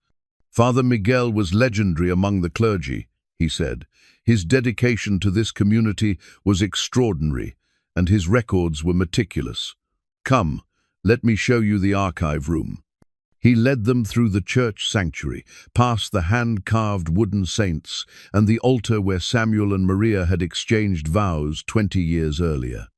"Father Miguel was legendary among the clergy," he said. "His dedication to this community was extraordinary, and his records were meticulous. Come, let me show you the archive room." He led them through the church sanctuary, past the hand-carved wooden saints and the altar where Samuel and Maria had exchanged vows 20 years earlier.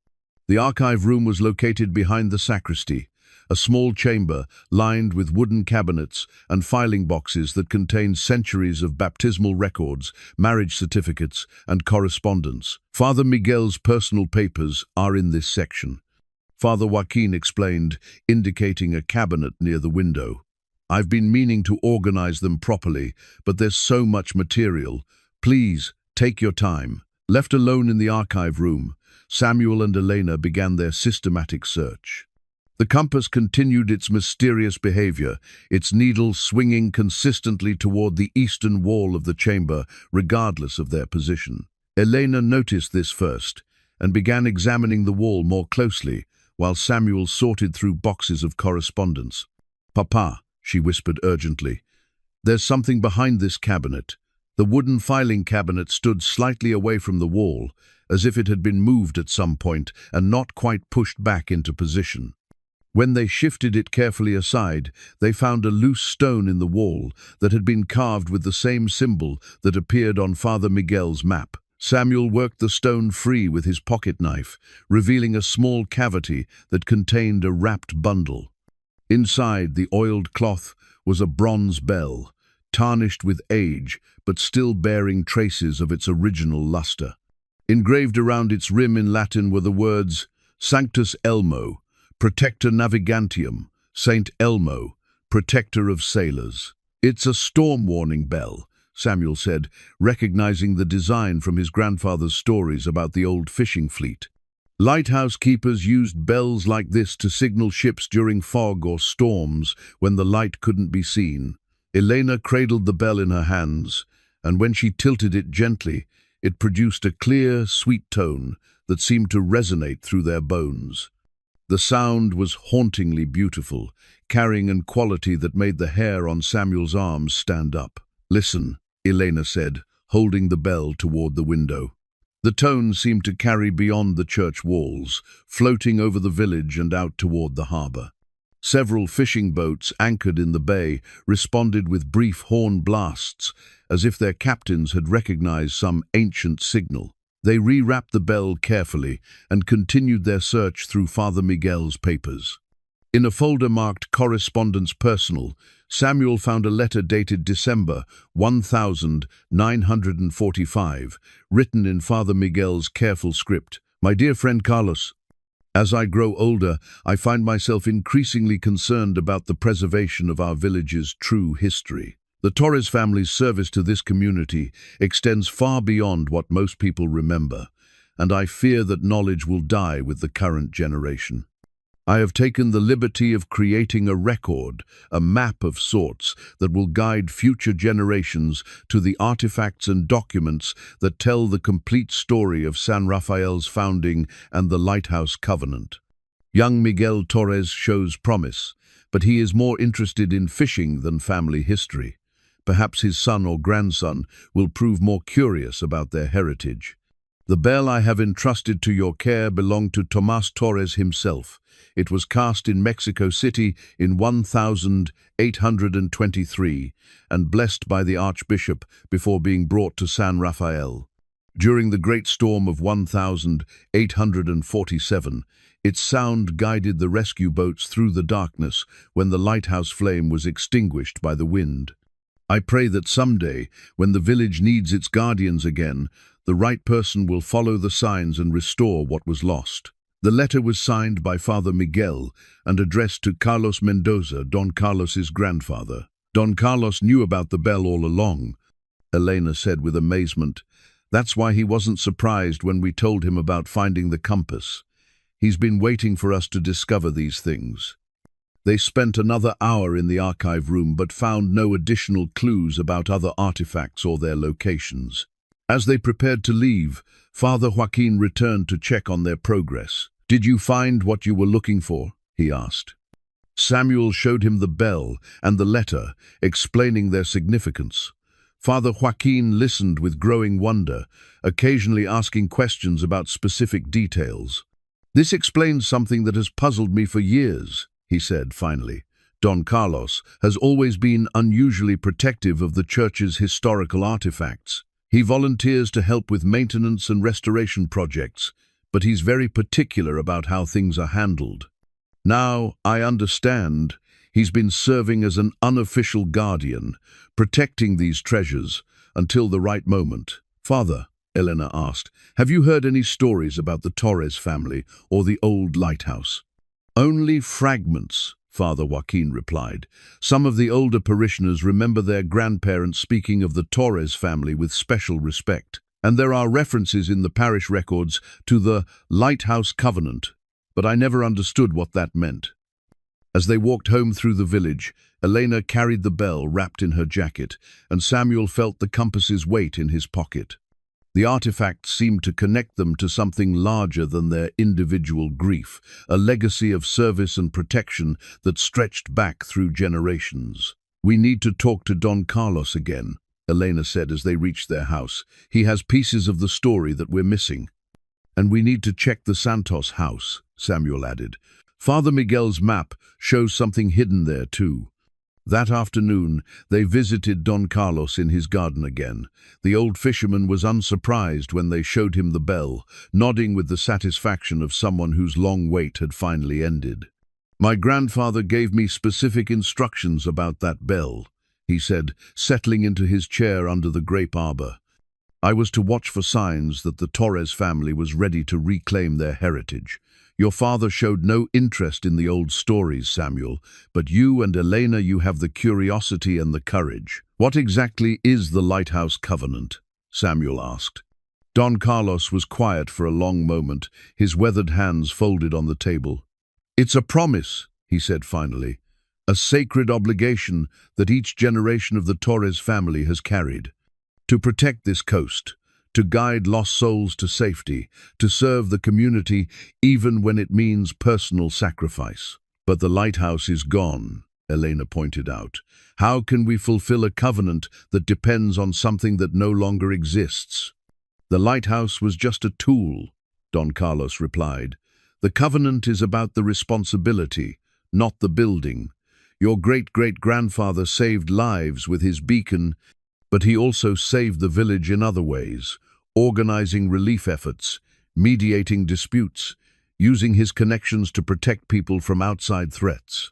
The archive room was located behind the sacristy, a small chamber lined with wooden cabinets and filing boxes that contained centuries of baptismal records, marriage certificates, and correspondence. Father Miguel's personal papers are in this section. Father Joaquin explained, indicating a cabinet near the window. "I've been meaning to organize them properly, but there's so much material. Please, take your time." Left alone in the archive room, Samuel and Elena began their systematic search. The compass continued its mysterious behavior, its needle swinging consistently toward the eastern wall of the chamber, regardless of their position. Elena noticed this first, and began examining the wall more closely, while Samuel sorted through boxes of correspondence. "Papa," she whispered urgently, "there's something behind this cabinet." The wooden filing cabinet stood slightly away from the wall, as if it had been moved at some point and not quite pushed back into position. When they shifted it carefully aside, they found a loose stone in the wall that had been carved with the same symbol that appeared on Father Miguel's map. Samuel worked the stone free with his pocket knife, revealing a small cavity that contained a wrapped bundle. Inside the oiled cloth was a bronze bell, tarnished with age but still bearing traces of its original luster. Engraved around its rim in Latin were the words Sanctus Elmo, Protector Navigantium, Saint Elmo, Protector of Sailors. "It's a storm warning bell," Samuel said, recognizing the design from his grandfather's stories about the old fishing fleet. Lighthouse keepers used bells like this to signal ships during fog or storms when the light couldn't be seen. Elena cradled the bell in her hands, and when she tilted it gently, it produced a clear, sweet tone that seemed to resonate through their bones. The sound was hauntingly beautiful, carrying a quality that made the hair on Samuel's arms stand up. "Listen," Elena said, holding the bell toward the window. The tone seemed to carry beyond the church walls, floating over the village and out toward the harbor. Several fishing boats anchored in the bay responded with brief horn blasts, as if their captains had recognized some ancient signal. They rewrapped the bell carefully and continued their search through Father Miguel's papers. In a folder marked Correspondence Personal, Samuel found a letter dated December 1945, written in Father Miguel's careful script. "My dear friend Carlos, as I grow older, I find myself increasingly concerned about the preservation of our village's true history. The Torres family's service to this community extends far beyond what most people remember, and I fear that knowledge will die with the current generation. I have taken the liberty of creating a record, a map of sorts, that will guide future generations to the artifacts and documents that tell the complete story of San Rafael's founding and the Lighthouse Covenant. Young Miguel Torres shows promise, but he is more interested in fishing than family history. Perhaps his son or grandson will prove more curious about their heritage. The bell I have entrusted to your care belonged to Tomás Torres himself. It was cast in Mexico City in 1823 and blessed by the Archbishop before being brought to San Rafael. During the great storm of 1847, its sound guided the rescue boats through the darkness when the lighthouse flame was extinguished by the wind. I pray that someday, when the village needs its guardians again, the right person will follow the signs and restore what was lost." The letter was signed by Father Miguel and addressed to Carlos Mendoza, Don Carlos's grandfather. "Don Carlos knew about the bell all along," Elena said with amazement. "That's why he wasn't surprised when we told him about finding the compass. He's been waiting for us to discover these things." They spent another hour in the archive room but found no additional clues about other artifacts or their locations. As they prepared to leave, Father Joaquin returned to check on their progress. "Did you find what you were looking for?" he asked. Samuel showed him the bell and the letter, explaining their significance. Father Joaquin listened with growing wonder, occasionally asking questions about specific details. "This explains something that has puzzled me for years," he said finally. "Don Carlos has always been unusually protective of the church's historical artifacts. He volunteers to help with maintenance and restoration projects, but he's very particular about how things are handled. Now, I understand, he's been serving as an unofficial guardian, protecting these treasures until the right moment." "Father," Elena asked, "have you heard any stories about the Torres family or the old lighthouse?" "Only fragments," Father Joaquin replied. "Some of the older parishioners remember their grandparents speaking of the Torres family with special respect, and there are references in the parish records to the Lighthouse Covenant, but I never understood what that meant." As they walked home through the village, Elena carried the bell wrapped in her jacket, and Samuel felt the compass's weight in his pocket. The artifacts seemed to connect them to something larger than their individual grief, a legacy of service and protection that stretched back through generations. "We need to talk to Don Carlos again," Elena said as they reached their house. "He has pieces of the story that we're missing." "And we need to check the Santos house," Samuel added. "Father Miguel's map shows something hidden there too." That afternoon, they visited Don Carlos in his garden again. The old fisherman was unsurprised when they showed him the bell, nodding with the satisfaction of someone whose long wait had finally ended. "My grandfather gave me specific instructions about that bell," he said, settling into his chair under the grape arbor. "I was to watch for signs that the Torres family was ready to reclaim their heritage. Your father showed no interest in the old stories, Samuel, but you and Elena, you have the curiosity and the courage. What exactly is the Lighthouse Covenant?" Samuel asked. Don Carlos was quiet for a long moment, his weathered hands folded on the table. "It's a promise," he said finally, "a sacred obligation that each generation of the Torres family has carried. To protect this coast, to guide lost souls to safety, to serve the community even when it means personal sacrifice. But the lighthouse is gone, Elena pointed out. How can we fulfill a covenant that depends on something that no longer exists? The lighthouse was just a tool, Don Carlos replied. The covenant is about the responsibility, not the building. Your great-great-grandfather saved lives with his beacon, but he also saved the village in other ways, organizing relief efforts, mediating disputes, using his connections to protect people from outside threats.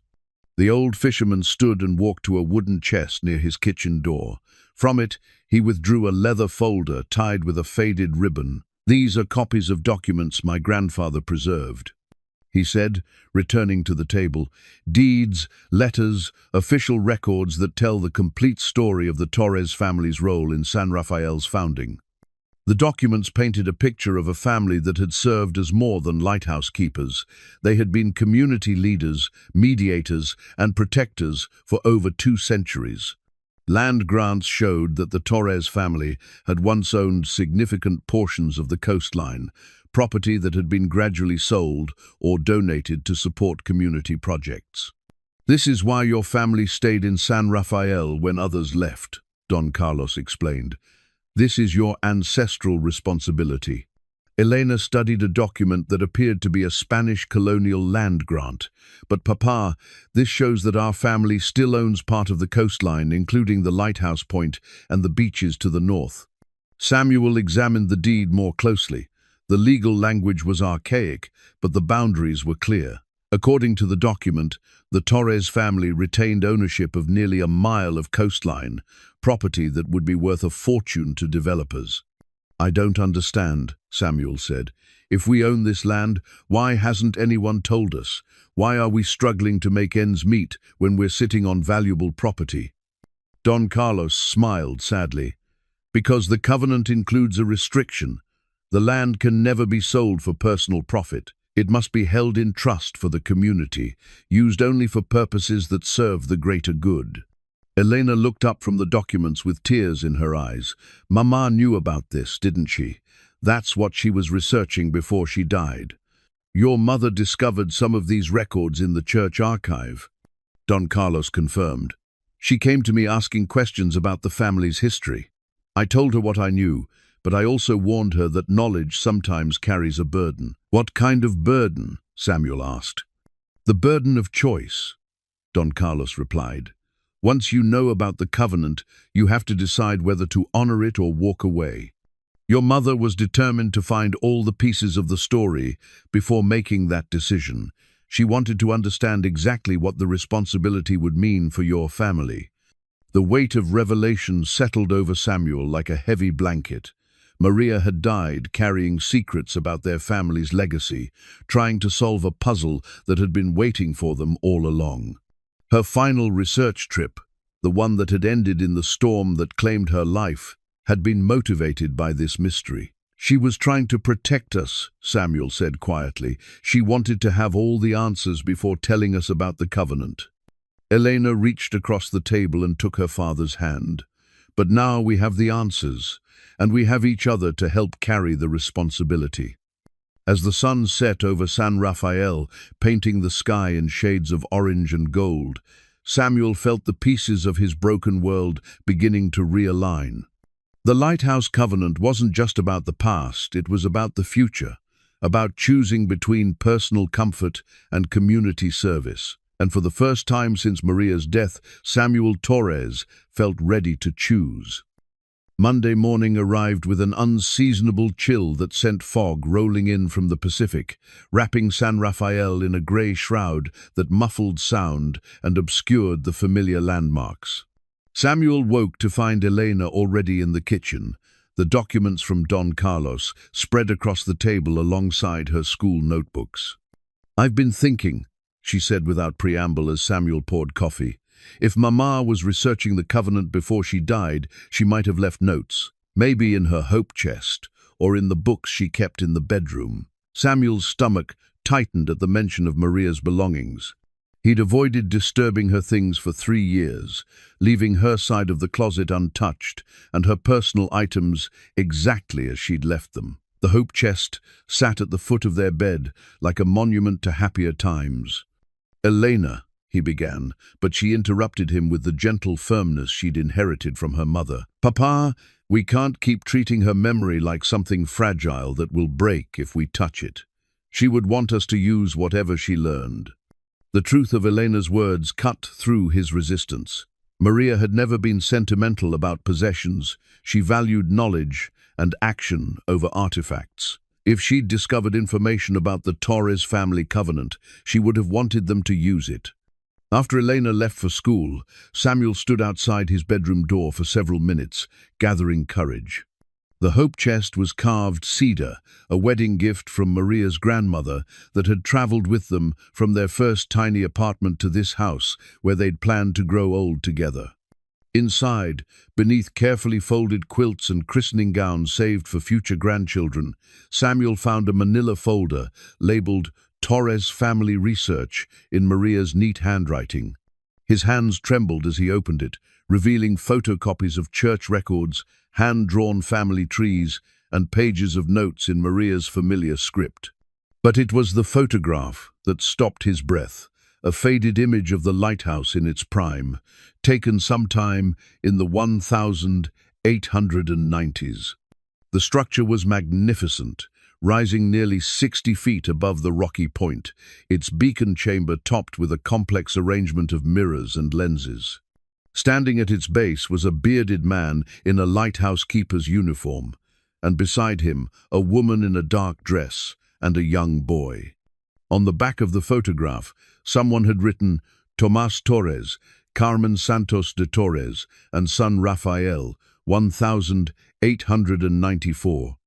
The old fisherman stood and walked to a wooden chest near his kitchen door. From it, he withdrew a leather folder tied with a faded ribbon. These are copies of documents my grandfather preserved, he said, returning to the table. Deeds, letters, official records that tell the complete story of the Torres family's role in San Rafael's founding. The documents painted a picture of a family that had served as more than lighthouse keepers. They had been community leaders, mediators, and protectors for over 2 centuries. Land grants showed that the Torres family had once owned significant portions of the coastline, property that had been gradually sold or donated to support community projects. This is why your family stayed in San Rafael when others left, Don Carlos explained. This is your ancestral responsibility. Elena studied a document that appeared to be a Spanish colonial land grant. But Papa, this shows that our family still owns part of the coastline, including the lighthouse point and the beaches to the north. Samuel examined the deed more closely. The legal language was archaic, but the boundaries were clear. According to the document, the Torres family retained ownership of nearly a mile of coastline, property that would be worth a fortune to developers. I don't understand, Samuel said. If we own this land, why hasn't anyone told us? Why are we struggling to make ends meet when we're sitting on valuable property? Don Carlos smiled sadly. Because the covenant includes a restriction. The land can never be sold for personal profit. It must be held in trust for the community, used only for purposes that serve the greater good. Elena looked up from the documents with tears in her eyes. Mama knew about this, didn't she? That's what she was researching before she died. Your mother discovered some of these records in the church archive, Don Carlos confirmed. She came to me asking questions about the family's history. I told her what I knew, but I also warned her that knowledge sometimes carries a burden. What kind of burden? Samuel asked. The burden of choice, Don Carlos replied. Once you know about the covenant, you have to decide whether to honor it or walk away. Your mother was determined to find all the pieces of the story before making that decision. She wanted to understand exactly what the responsibility would mean for your family. The weight of revelation settled over Samuel like a heavy blanket. Maria had died carrying secrets about their family's legacy, trying to solve a puzzle that had been waiting for them all along. Her final research trip, the one that had ended in the storm that claimed her life, had been motivated by this mystery. She was trying to protect us, Samuel said quietly. She wanted to have all the answers before telling us about the covenant. Elena reached across the table and took her father's hand. But now we have the answers, and we have each other to help carry the responsibility. As the sun set over San Rafael, painting the sky in shades of orange and gold, Samuel felt the pieces of his broken world beginning to realign. The Lighthouse Covenant wasn't just about the past, it was about the future, about choosing between personal comfort and community service. And for the first time since Maria's death, Samuel Torres felt ready to choose. Monday morning arrived with an unseasonable chill that sent fog rolling in from the Pacific, wrapping San Rafael in a grey shroud that muffled sound and obscured the familiar landmarks. Samuel woke to find Elena already in the kitchen, the documents from Don Carlos spread across the table alongside her school notebooks. "I've been thinking," she said without preamble as Samuel poured coffee. If Mama was researching the covenant before she died, she might have left notes, maybe in her hope chest, or in the books she kept in the bedroom. Samuel's stomach tightened at the mention of Maria's belongings. He'd avoided disturbing her things for 3 years, leaving her side of the closet untouched and her personal items exactly as she'd left them. The hope chest sat at the foot of their bed like a monument to happier times. "Elena," he began, but she interrupted him with the gentle firmness she'd inherited from her mother. "Papa, we can't keep treating her memory like something fragile that will break if we touch it. She would want us to use whatever she learned." The truth of Elena's words cut through his resistance. Maria had never been sentimental about possessions. She valued knowledge and action over artifacts. If she'd discovered information about the Torres family covenant, she would have wanted them to use it. After Elena left for school, Samuel stood outside his bedroom door for several minutes, gathering courage. The hope chest was carved cedar, a wedding gift from Maria's grandmother that had traveled with them from their first tiny apartment to this house where they'd planned to grow old together. Inside, beneath carefully folded quilts and christening gowns saved for future grandchildren, Samuel found a manila folder labeled Torres Family Research in Maria's neat handwriting. His hands trembled as he opened it, revealing photocopies of church records, hand-drawn family trees, and pages of notes in Maria's familiar script. But it was the photograph that stopped his breath, a faded image of the lighthouse in its prime, taken sometime in the 1890s. The structure was magnificent, rising nearly 60 feet above the rocky point, its beacon chamber topped with a complex arrangement of mirrors and lenses. Standing at its base was a bearded man in a lighthouse keeper's uniform, and beside him a woman in a dark dress and a young boy. On the back of the photograph, someone had written, "Tomás Torres, Carmen Santos de Torres, and son Rafael, 1894.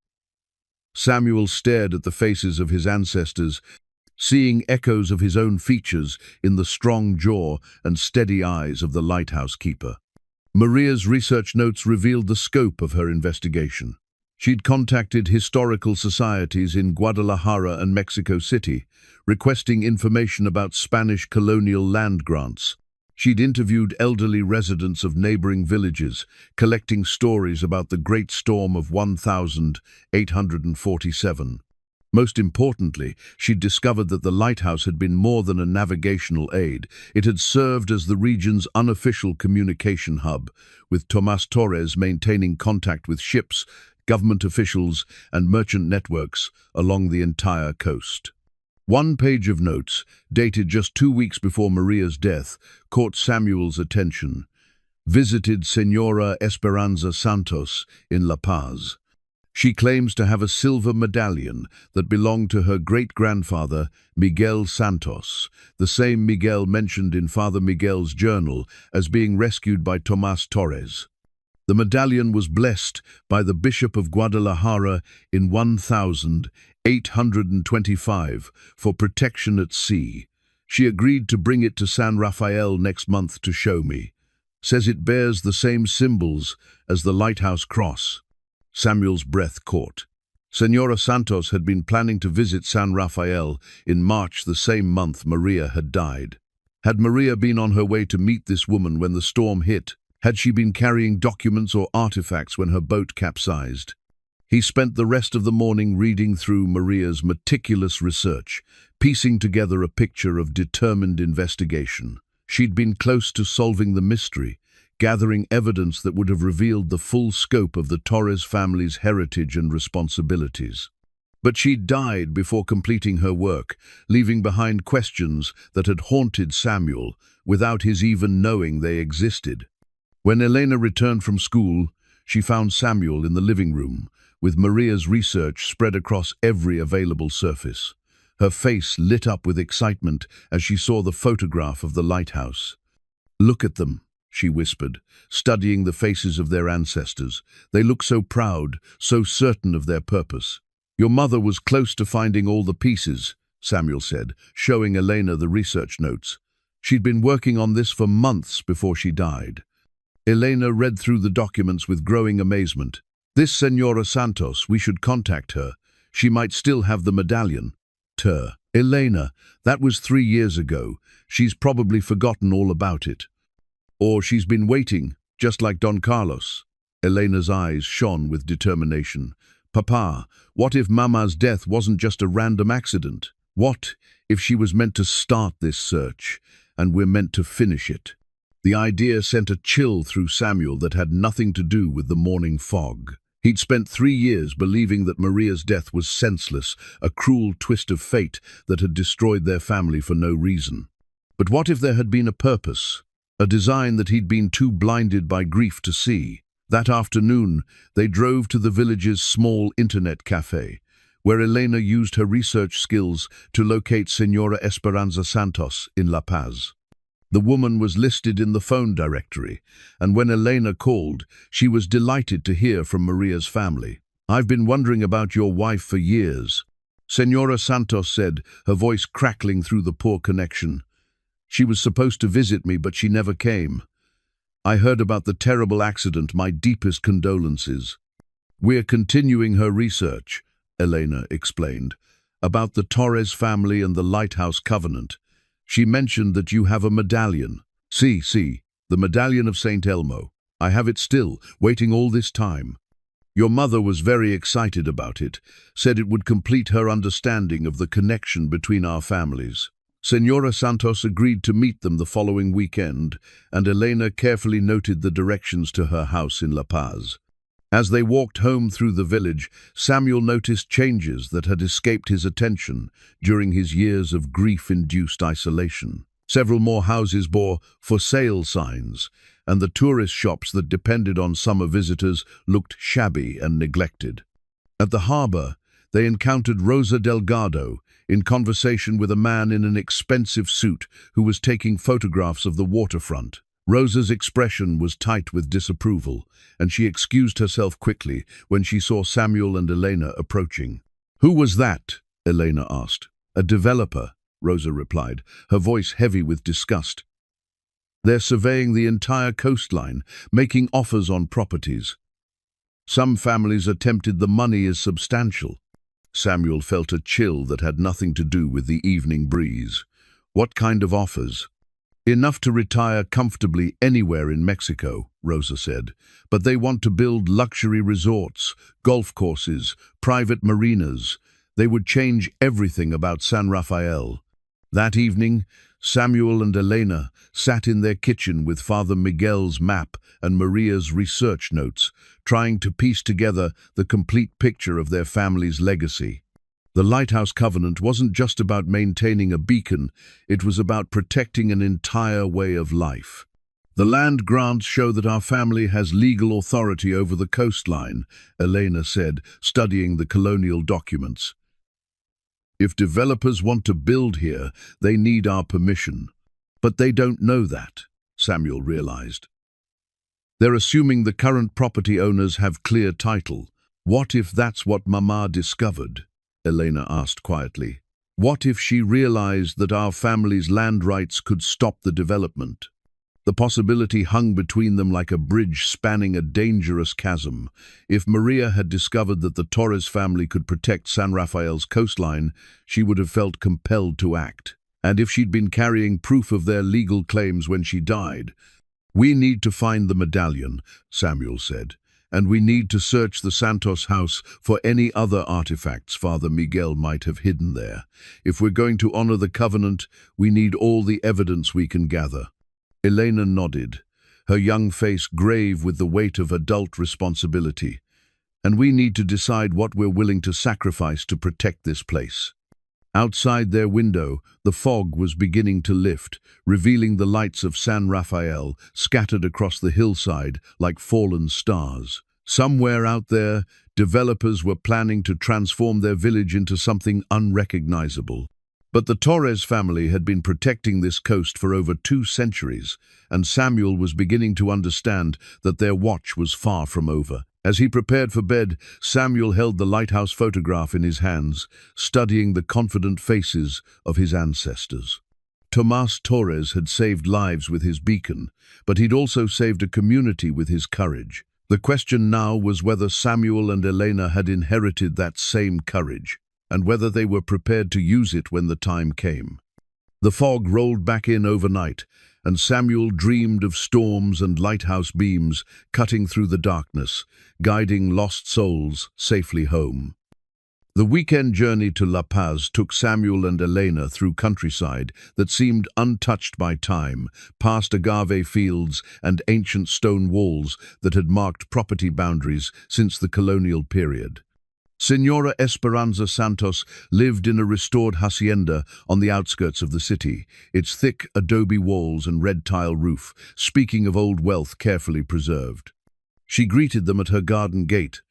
Samuel stared at the faces of his ancestors, seeing echoes of his own features in the strong jaw and steady eyes of the lighthouse keeper. Maria's research notes revealed the scope of her investigation. She'd contacted historical societies in Guadalajara and Mexico City, requesting information about Spanish colonial land grants. She'd interviewed elderly residents of neighboring villages, collecting stories about the Great Storm of 1847. Most importantly, she'd discovered that the lighthouse had been more than a navigational aid. It had served as the region's unofficial communication hub, with Tomás Torres maintaining contact with ships, government officials, and merchant networks along the entire coast. One page of notes, dated just 2 weeks before Maria's death, caught Samuel's attention. "Visited Señora Esperanza Santos in La Paz. She claims to have a silver medallion that belonged to her great-grandfather, Miguel Santos, the same Miguel mentioned in Father Miguel's journal as being rescued by Tomás Torres. The medallion was blessed by the Bishop of Guadalajara in 1825 for protection at sea. She agreed to bring it to San Rafael next month to show me. Says it bears the same symbols as the lighthouse cross." Samuel's breath caught. Señora Santos had been planning to visit San Rafael in March, the same month Maria had died. Had Maria been on her way to meet this woman when the storm hit? Had she been carrying documents or artifacts when her boat capsized? He spent the rest of the morning reading through Maria's meticulous research, piecing together a picture of determined investigation. She'd been close to solving the mystery, gathering evidence that would have revealed the full scope of the Torres family's heritage and responsibilities. But she died before completing her work, leaving behind questions that had haunted Samuel without his even knowing they existed. When Elena returned from school, she found Samuel in the living room, with Maria's research spread across every available surface. Her face lit up with excitement as she saw the photograph of the lighthouse. "Look at them," she whispered, studying the faces of their ancestors. "They look so proud, so certain of their purpose." "Your mother was close to finding all the pieces," Samuel said, showing Elena the research notes. "She'd been working on this for months before she died." Elena read through the documents with growing amazement. "This Señora Santos, we should contact her. She might still have the medallion." Elena, that was 3 years ago. She's probably forgotten all about it. Or she's been waiting, just like Don Carlos. Elena's eyes shone with determination. Papa, what if Mama's death wasn't just a random accident? What if she was meant to start this search, and we're meant to finish it? The idea sent a chill through Samuel that had nothing to do with the morning fog. He'd spent 3 years believing that Maria's death was senseless, a cruel twist of fate that had destroyed their family for no reason. But what if there had been a purpose, a design that he'd been too blinded by grief to see? That afternoon, they drove to the village's small internet cafe, where Elena used her research skills to locate Senora Esperanza Santos in La Paz. The woman was listed in the phone directory, and when Elena called, she was delighted to hear from Maria's family. "I've been wondering about your wife for years," Senora Santos said, her voice crackling through the poor connection. "She was supposed to visit me, but she never came. I heard about the terrible accident, my deepest condolences." "We're continuing her research," Elena explained, "about the Torres family and the Lighthouse Covenant. She mentioned that you have a medallion." See, the medallion of Saint Elmo. I have it still, waiting all this time. Your mother was very excited about it, said it would complete her understanding of the connection between our families. Senora Santos agreed to meet them the following weekend, and Elena carefully noted the directions to her house in La Paz. As they walked home through the village, Samuel noticed changes that had escaped his attention during his years of grief-induced isolation. Several more houses bore "for sale" signs, and the tourist shops that depended on summer visitors looked shabby and neglected. At the harbor, they encountered Rosa Delgado in conversation with a man in an expensive suit who was taking photographs of the waterfront. Rosa's expression was tight with disapproval, and she excused herself quickly when she saw Samuel and Elena approaching. "Who was that?" Elena asked. "A developer," Rosa replied, her voice heavy with disgust. "They're surveying the entire coastline, making offers on properties. Some families are tempted. The money is substantial." Samuel felt a chill that had nothing to do with the evening breeze. "What kind of offers?" "Enough to retire comfortably anywhere in Mexico," Rosa said, "but they want to build luxury resorts, golf courses, private marinas. They would change everything about San Rafael." That evening, Samuel and Elena sat in their kitchen with Father Miguel's map and Maria's research notes, trying to piece together the complete picture of their family's legacy. The Lighthouse Covenant wasn't just about maintaining a beacon, it was about protecting an entire way of life. "The land grants show that our family has legal authority over the coastline," Elena said, studying the colonial documents. "If developers want to build here, they need our permission." "But they don't know that," Samuel realized. "They're assuming the current property owners have clear title. What if that's what Mama discovered?" Elena asked quietly. "What if she realized that our family's land rights could stop the development?" The possibility hung between them like a bridge spanning a dangerous chasm. If Maria had discovered that the Torres family could protect San Rafael's coastline, she would have felt compelled to act. And if she'd been carrying proof of their legal claims when she died. "We need to find the medallion," Samuel said. "And we need to search the Santos house for any other artifacts Father Miguel might have hidden there. If we're going to honor the covenant, we need all the evidence we can gather." Elena nodded, her young face grave with the weight of adult responsibility. "And we need to decide what we're willing to sacrifice to protect this place." Outside their window, the fog was beginning to lift, revealing the lights of San Rafael scattered across the hillside like fallen stars. Somewhere out there, developers were planning to transform their village into something unrecognizable. But the Torres family had been protecting this coast for over 2 centuries, and Samuel was beginning to understand that their watch was far from over. As he prepared for bed, Samuel held the lighthouse photograph in his hands, studying the confident faces of his ancestors. Tomás Torres had saved lives with his beacon, but he'd also saved a community with his courage. The question now was whether Samuel and Elena had inherited that same courage. and whether they were prepared to use it when the time came. The fog rolled back in overnight, and Samuel dreamed of storms and lighthouse beams cutting through the darkness, guiding lost souls safely home. The weekend journey to La Paz took Samuel and Elena through countryside that seemed untouched by time, past agave fields and ancient stone walls that had marked property boundaries since the colonial period. Señora Esperanza Santos lived in a restored hacienda on the outskirts of the city, its thick adobe walls and red tile roof speaking of old wealth carefully preserved. She greeted them at her garden gate,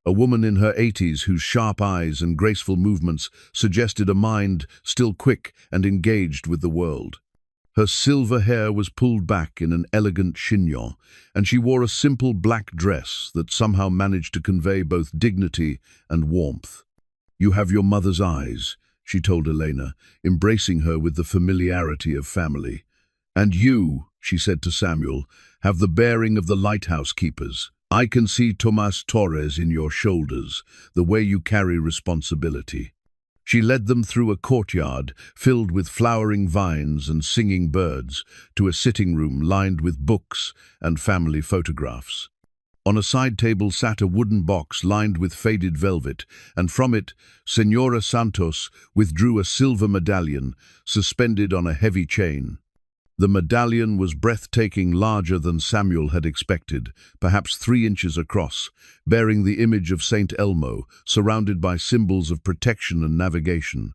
a woman in her 80s whose sharp eyes and graceful movements suggested a mind still quick and engaged with the world. Her silver hair was pulled back in an elegant chignon, and she wore a simple black dress that somehow managed to convey both dignity and warmth. "You have your mother's eyes," she told Elena, embracing her with the familiarity of family. "And you," she said to Samuel, "have the bearing of the lighthouse keepers. I can see Tomas Torres in your shoulders, the way you carry responsibility." She led them through a courtyard filled with flowering vines and singing birds to a sitting room lined with books and family photographs. On a side table sat a wooden box lined with faded velvet, and from it, Señora Santos withdrew a silver medallion suspended on a heavy chain. The medallion was breathtaking, larger than Samuel had expected, perhaps 3 inches across, bearing the image of Saint Elmo, surrounded by symbols of protection and navigation.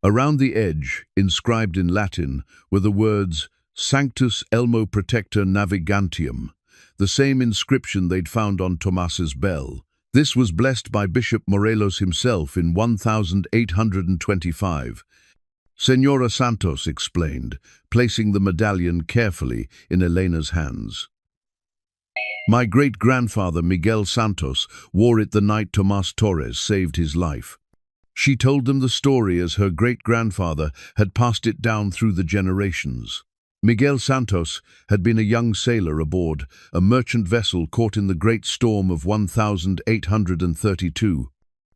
Around the edge, inscribed in Latin, were the words Sanctus Elmo Protector Navigantium, the same inscription they'd found on Tomas's bell. This was blessed by Bishop Morelos himself in 1825. Señora Santos explained, placing the medallion carefully in Elena's hands. "My great-grandfather Miguel Santos wore it the night Tomas Torres saved his life." She told them the story as her great-grandfather had passed it down through the generations. Miguel Santos had been a young sailor aboard a merchant vessel caught in the great storm of 1832.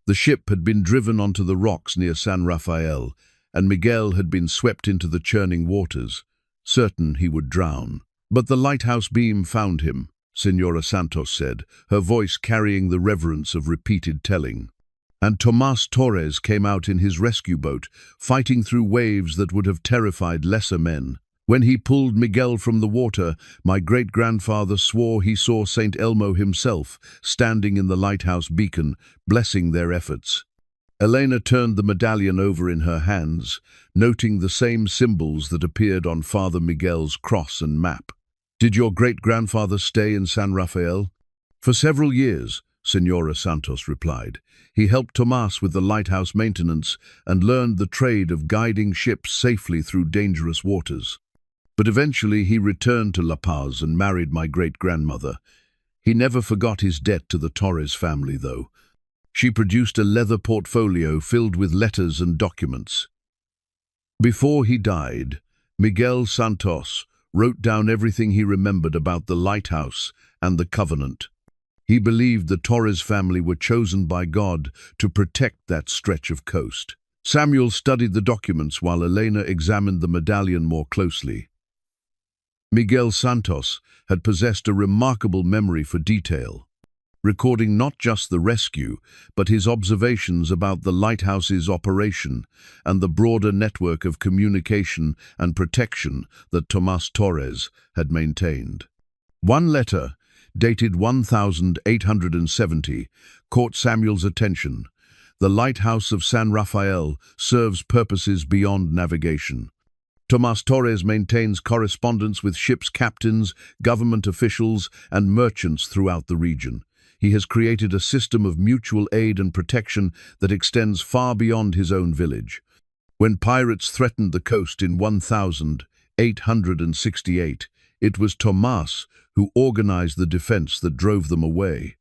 The ship had been driven onto the rocks near San Rafael, and Miguel had been swept into the churning waters, certain he would drown. "But the lighthouse beam found him," Señora Santos said, her voice carrying the reverence of repeated telling. "And Tomas Torres came out in his rescue boat, fighting through waves that would have terrified lesser men. When he pulled Miguel from the water, my great-grandfather swore he saw Saint Elmo himself, standing in the lighthouse beacon, blessing their efforts." Elena turned the medallion over in her hands, noting the same symbols that appeared on Father Miguel's cross and map. "Did your great-grandfather stay in San Rafael?" "For several years," Señora Santos replied. "He helped Tomas with the lighthouse maintenance and learned the trade of guiding ships safely through dangerous waters. But eventually he returned to La Paz and married my great-grandmother. He never forgot his debt to the Torres family, though." She produced a leather portfolio filled with letters and documents. Before he died, Miguel Santos wrote down everything he remembered about the lighthouse and the covenant. He believed the Torres family were chosen by God to protect that stretch of coast. Samuel studied the documents while Elena examined the medallion more closely. Miguel Santos had possessed a remarkable memory for detail, recording not just the rescue, but his observations about the lighthouse's operation and the broader network of communication and protection that Tomas Torres had maintained. One letter, dated 1870, caught Samuel's attention. "The lighthouse of San Rafael serves purposes beyond navigation. Tomas Torres maintains correspondence with ships' captains, government officials, and merchants throughout the region. He has created a system of mutual aid and protection that extends far beyond his own village. When pirates threatened the coast in 1868, it was Tomas who organized the defense that drove them away.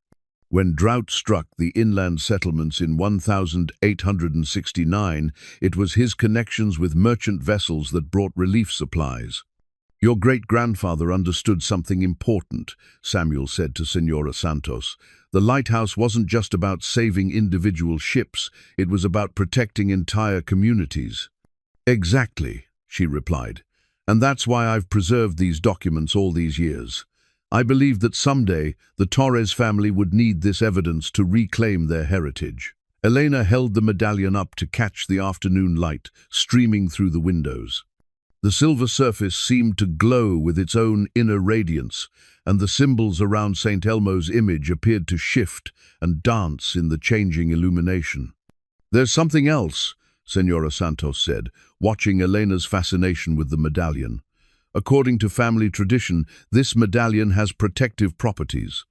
When drought struck the inland settlements in 1869, it was his connections with merchant vessels that brought relief supplies. Your great-grandfather understood something important, Samuel said to Senora Santos. The lighthouse wasn't just about saving individual ships, it was about protecting entire communities. Exactly, she replied. And that's why I've preserved these documents all these years. I believe that someday the Torres family would need this evidence to reclaim their heritage. Elena held the medallion up to catch the afternoon light streaming through the windows. The silver surface seemed to glow with its own inner radiance, and the symbols around St. Elmo's image appeared to shift and dance in the changing illumination. There's something else, Senora Santos said, watching Elena's fascination with the medallion. According to family tradition, this medallion has protective properties.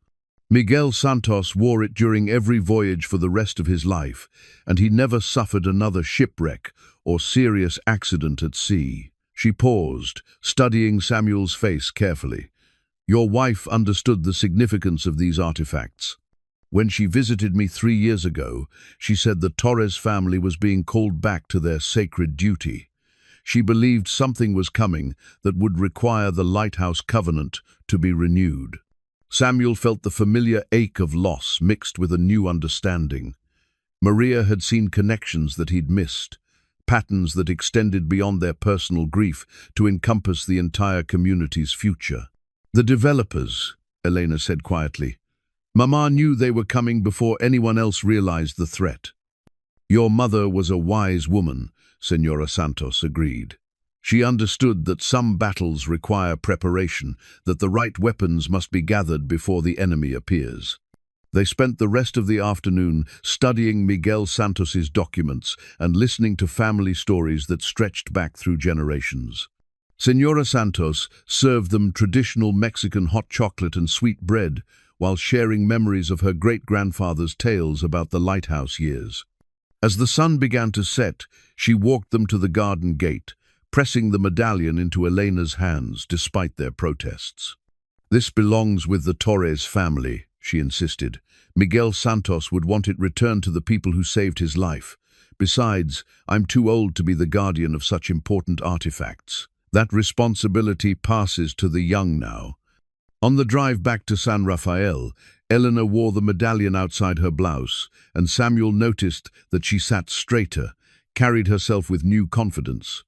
Miguel Santos wore it during every voyage for the rest of his life, and he never suffered another shipwreck or serious accident at sea. She paused, studying Samuel's face carefully. Your wife understood the significance of these artifacts. When she visited me 3 years ago, she said the Torres family was being called back to their sacred duty. She believed something was coming that would require the lighthouse covenant to be renewed. Samuel felt the familiar ache of loss mixed with a new understanding. Maria had seen connections that he'd missed, patterns that extended beyond their personal grief to encompass the entire community's future. The developers, Elena said quietly. Mama knew they were coming before anyone else realized the threat. Your mother was a wise woman, Senora Santos agreed. She understood that some battles require preparation, that the right weapons must be gathered before the enemy appears. They spent the rest of the afternoon studying Miguel Santos's documents and listening to family stories that stretched back through generations. Senora Santos served them traditional Mexican hot chocolate and sweet bread while sharing memories of her great-grandfather's tales about the lighthouse years. As the sun began to set, she walked them to the garden gate, pressing the medallion into Elena's hands despite their protests. This belongs with the Torres family, she insisted. Miguel Santos would want it returned to the people who saved his life. Besides, I'm too old to be the guardian of such important artifacts. That responsibility passes to the young now. On the drive back to San Rafael, Elena wore the medallion outside her blouse, and Samuel noticed that she sat straighter, carried herself with new confidence.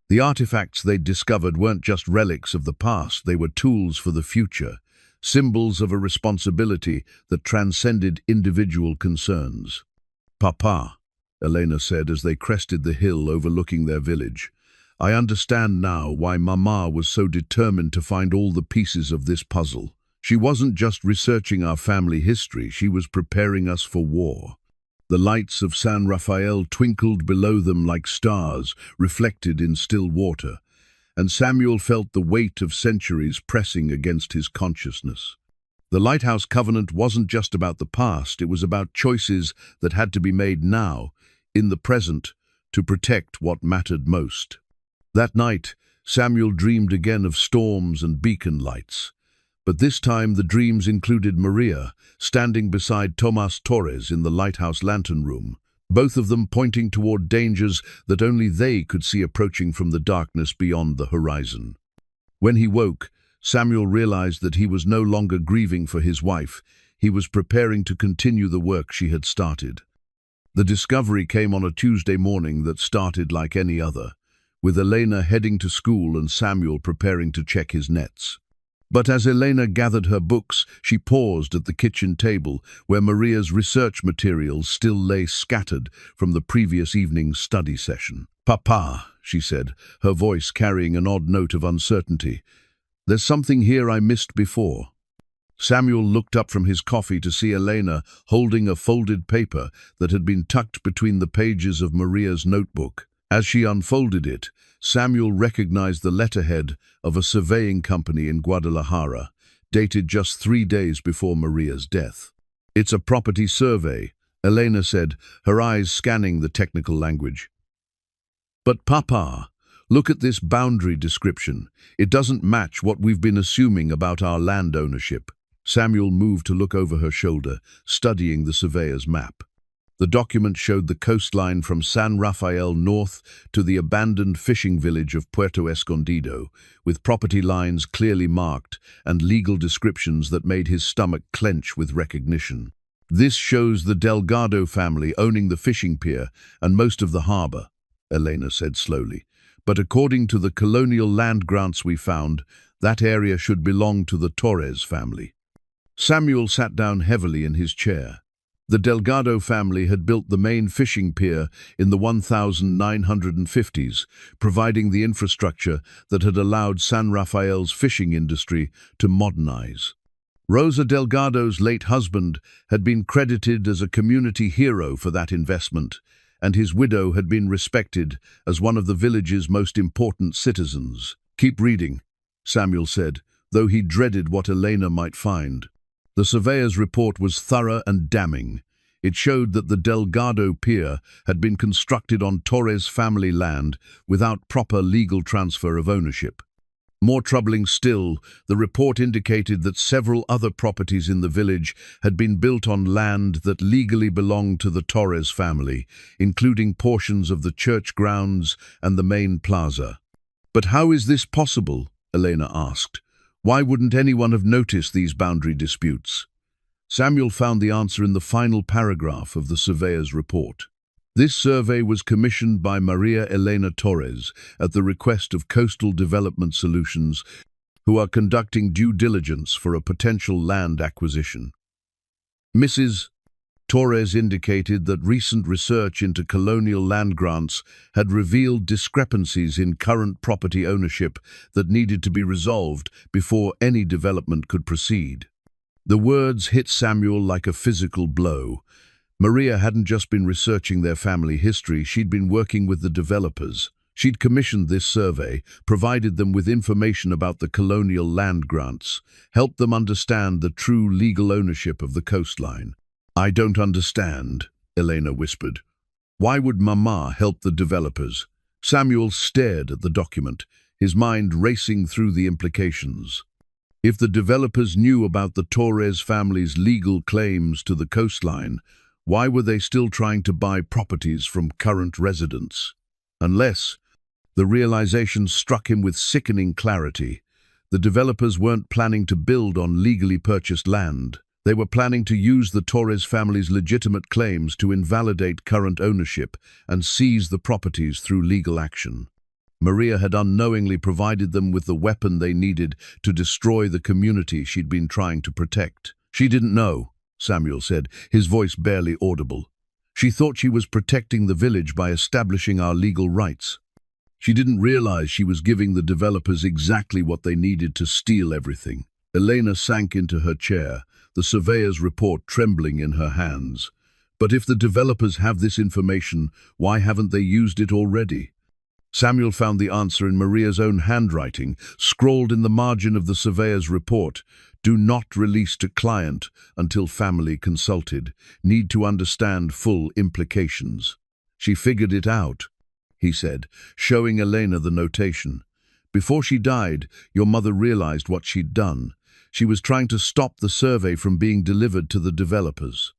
The artifacts they'd discovered weren't just relics of the past, they were tools for the future, symbols of a responsibility that transcended individual concerns. Papa, Elena said as they crested the hill overlooking their village, I understand now why Mama was so determined to find all the pieces of this puzzle. She wasn't just researching our family history, she was preparing us for war. The lights of San Rafael twinkled below them like stars reflected in still water, and Samuel felt the weight of centuries pressing against his consciousness. The lighthouse covenant wasn't just about the past, it was about choices that had to be made now, in the present, to protect what mattered most. That night, Samuel dreamed again of storms and beacon lights. But this time the dreams included Maria, standing beside Tomas Torres in the lighthouse lantern room, both of them pointing toward dangers that only they could see approaching from the darkness beyond the horizon. When he woke, Samuel realized that he was no longer grieving for his wife, he was preparing to continue the work she had started. The discovery came on a Tuesday morning that started like any other, with Elena heading to school and Samuel preparing to check his nets. But as Elena gathered her books, she paused at the kitchen table where Maria's research materials still lay scattered from the previous evening's study session. Papa, she said, her voice carrying an odd note of uncertainty, there's something here I missed before. Samuel looked up from his coffee to see Elena holding a folded paper that had been tucked between the pages of Maria's notebook. As she unfolded it, Samuel recognized the letterhead of a surveying company in Guadalajara, dated just 3 days before Maria's death. It's a property survey, Elena said, her eyes scanning the technical language. But Papa, look at this boundary description. It doesn't match what we've been assuming about our land ownership. Samuel moved to look over her shoulder, studying the surveyor's map. The document showed the coastline from San Rafael north to the abandoned fishing village of Puerto Escondido, with property lines clearly marked and legal descriptions that made his stomach clench with recognition. This shows the Delgado family owning the fishing pier and most of the harbor, Elena said slowly. But according to the colonial land grants we found, that area should belong to the Torres family. Samuel sat down heavily in his chair. The Delgado family had built the main fishing pier in the 1950s, providing the infrastructure that had allowed San Rafael's fishing industry to modernize. Rosa Delgado's late husband had been credited as a community hero for that investment, and his widow had been respected as one of the village's most important citizens. "Keep reading," Samuel said, though he dreaded what Elena might find. The surveyor's report was thorough and damning. It showed that the Delgado Pier had been constructed on Torres family land without proper legal transfer of ownership. More troubling still, the report indicated that several other properties in the village had been built on land that legally belonged to the Torres family, including portions of the church grounds and the main plaza. "But how is this possible?" Elena asked. "Why wouldn't anyone have noticed these boundary disputes?" Samuel found the answer in the final paragraph of the surveyor's report. This survey was commissioned by Maria Elena Torres at the request of Coastal Development Solutions, who are conducting due diligence for a potential land acquisition. Mrs. Torres indicated that recent research into colonial land grants had revealed discrepancies in current property ownership that needed to be resolved before any development could proceed. The words hit Samuel like a physical blow. Maria hadn't just been researching their family history, she'd been working with the developers. She'd commissioned this survey, provided them with information about the colonial land grants, helped them understand the true legal ownership of the coastline. "I don't understand," Elena whispered. "Why would Mama help the developers?" Samuel stared at the document, his mind racing through the implications. If the developers knew about the Torres family's legal claims to the coastline, why were they still trying to buy properties from current residents? Unless, the realization struck him with sickening clarity, the developers weren't planning to build on legally purchased land. They were planning to use the Torres family's legitimate claims to invalidate current ownership and seize the properties through legal action. Maria had unknowingly provided them with the weapon they needed to destroy the community she'd been trying to protect. "She didn't know," Samuel said, his voice barely audible. "She thought she was protecting the village by establishing our legal rights. She didn't realize she was giving the developers exactly what they needed to steal everything." Elena sank into her chair, the surveyor's report trembling in her hands. "But if the developers have this information, why haven't they used it already?" Samuel found the answer in Maria's own handwriting, scrawled in the margin of the surveyor's report. "Do not release to client until family consulted. Need to understand full implications." "She figured it out," he said, showing Elena the notation. "Before she died, your mother realized what she'd done. She was trying to stop the survey from being delivered to the developers."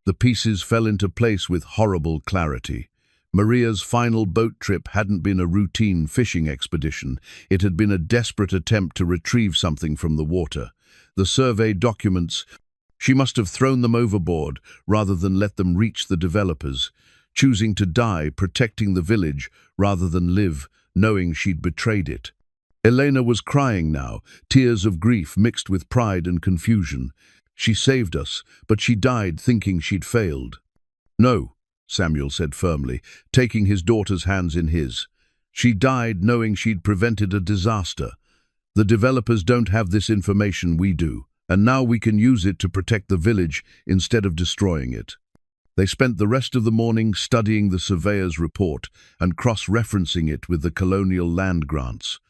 The pieces fell into place with horrible clarity. Maria's final boat trip hadn't been a routine fishing expedition. It had been a desperate attempt to retrieve something from the water. The survey documents, she must have thrown them overboard rather than let them reach the developers, choosing to die protecting the village rather than live knowing she'd betrayed it. Elena was crying now, tears of grief mixed with pride and confusion. "She saved us, but she died thinking she'd failed." "No," Samuel said firmly, taking his daughter's hands in his. "She died knowing she'd prevented a disaster. The developers don't have this information, we do, and now we can use it to protect the village instead of destroying it." They spent the rest of the morning studying the surveyor's report and cross-referencing it with the colonial land grants.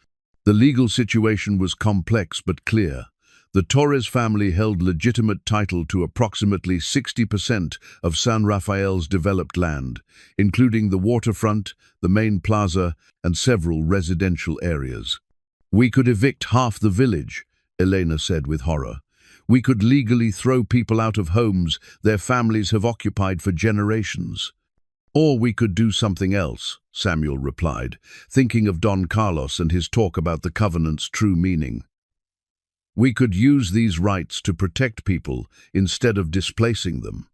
The legal situation was complex but clear. The Torres family held legitimate title to approximately 60% of San Rafael's developed land, including the waterfront, the main plaza, and several residential areas. "We could evict half the village," Elena said with horror. We could legally throw people out of homes their families have occupied for generations. Or we could do something else, Samuel replied, thinking of Don Carlos and his talk about the covenant's true meaning. We could use these rights to protect people instead of displacing them.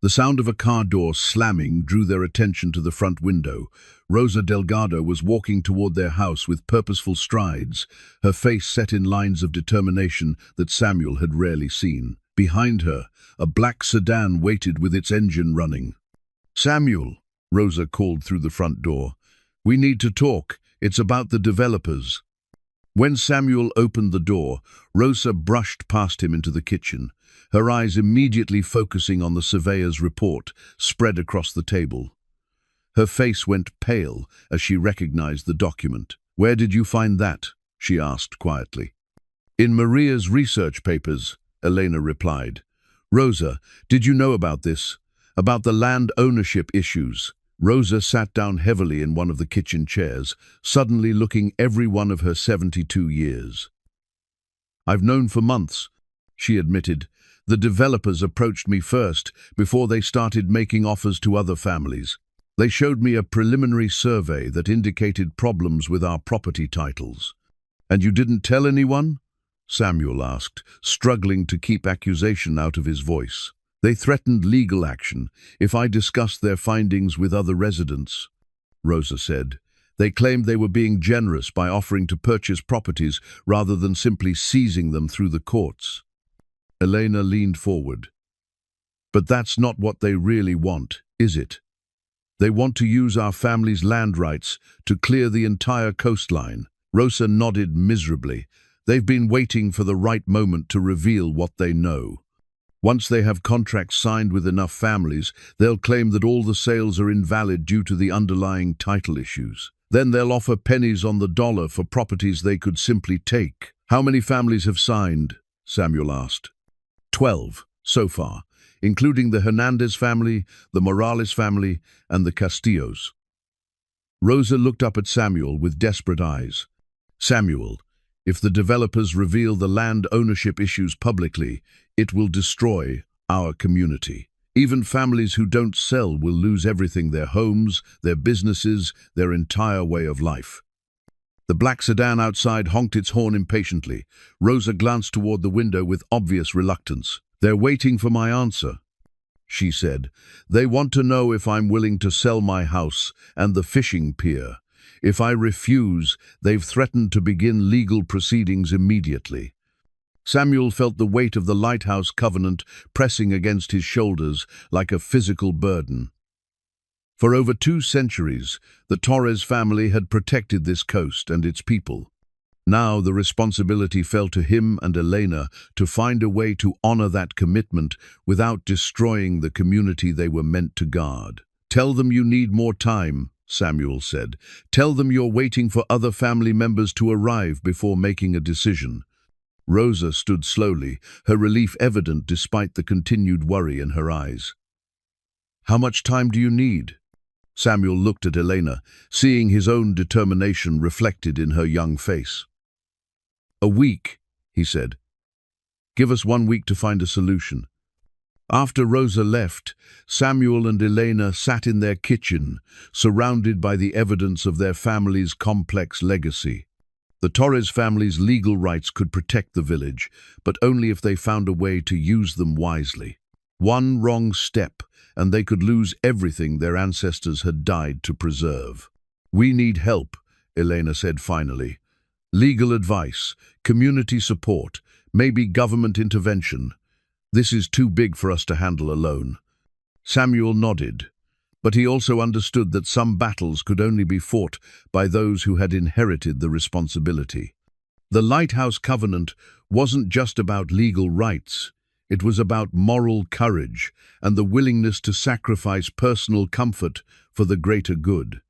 The sound of a car door slamming drew their attention to the front window. Rosa Delgado was walking toward their house with purposeful strides, her face set in lines of determination that Samuel had rarely seen. Behind her, a black sedan waited with its engine running. "Samuel," Rosa called through the front door. "We need to talk. It's about the developers." When Samuel opened the door, Rosa brushed past him into the kitchen, her eyes immediately focusing on the surveyor's report spread across the table. Her face went pale as she recognized the document. "Where did you find that?" she asked quietly. "In Maria's research papers," Elena replied. "Rosa, did you know about this? About the land ownership issues?" Rosa sat down heavily in one of the kitchen chairs, suddenly looking every one of her 72 years. "I've known for months," she admitted. "The developers approached me first, before they started making offers to other families. They showed me a preliminary survey that indicated problems with our property titles." "And you didn't tell anyone?" Samuel asked, struggling to keep accusation out of his voice. "They threatened legal action if I discussed their findings with other residents," Rosa said. "They claimed they were being generous by offering to purchase properties rather than simply seizing them through the courts." Elena leaned forward. "But that's not what they really want, is it? They want to use our family's land rights to clear the entire coastline." Rosa nodded miserably. "They've been waiting for the right moment to reveal what they know. Once they have contracts signed with enough families, they'll claim that all the sales are invalid due to the underlying title issues. Then they'll offer pennies on the dollar for properties they could simply take." "How many families have signed?" Samuel asked. 12, so far, including the Hernandez family, the Morales family, and the Castillos. Rosa looked up at Samuel with desperate eyes. "Samuel, if the developers reveal the land ownership issues publicly, it will destroy our community. Even families who don't sell will lose everything: their homes, their businesses, their entire way of life." The black sedan outside honked its horn impatiently. Rosa glanced toward the window with obvious reluctance. "They're waiting for my answer," she said. "They want to know if I'm willing to sell my house and the fishing pier. If I refuse, they've threatened to begin legal proceedings immediately." Samuel felt the weight of the lighthouse covenant pressing against his shoulders like a physical burden. For over 2 centuries, the Torres family had protected this coast and its people. Now the responsibility fell to him and Elena to find a way to honor that commitment without destroying the community they were meant to guard. "Tell them you need more time," Samuel said. "Tell them you're waiting for other family members to arrive before making a decision." Rosa stood slowly, her relief evident despite the continued worry in her eyes. "How much time do you need?" Samuel looked at Elena, seeing his own determination reflected in her young face. "A week," he said. "Give us 1 week to find a solution." After Rosa left, Samuel and Elena sat in their kitchen, surrounded by the evidence of their family's complex legacy. The Torres family's legal rights could protect the village, but only if they found a way to use them wisely. One wrong step, and they could lose everything their ancestors had died to preserve. "We need help," Elena said finally. "Legal advice, community support, maybe government intervention. This is too big for us to handle alone." Samuel nodded, but he also understood that some battles could only be fought by those who had inherited the responsibility. The Lighthouse Covenant wasn't just about legal rights. It was about moral courage and the willingness to sacrifice personal comfort for the greater good.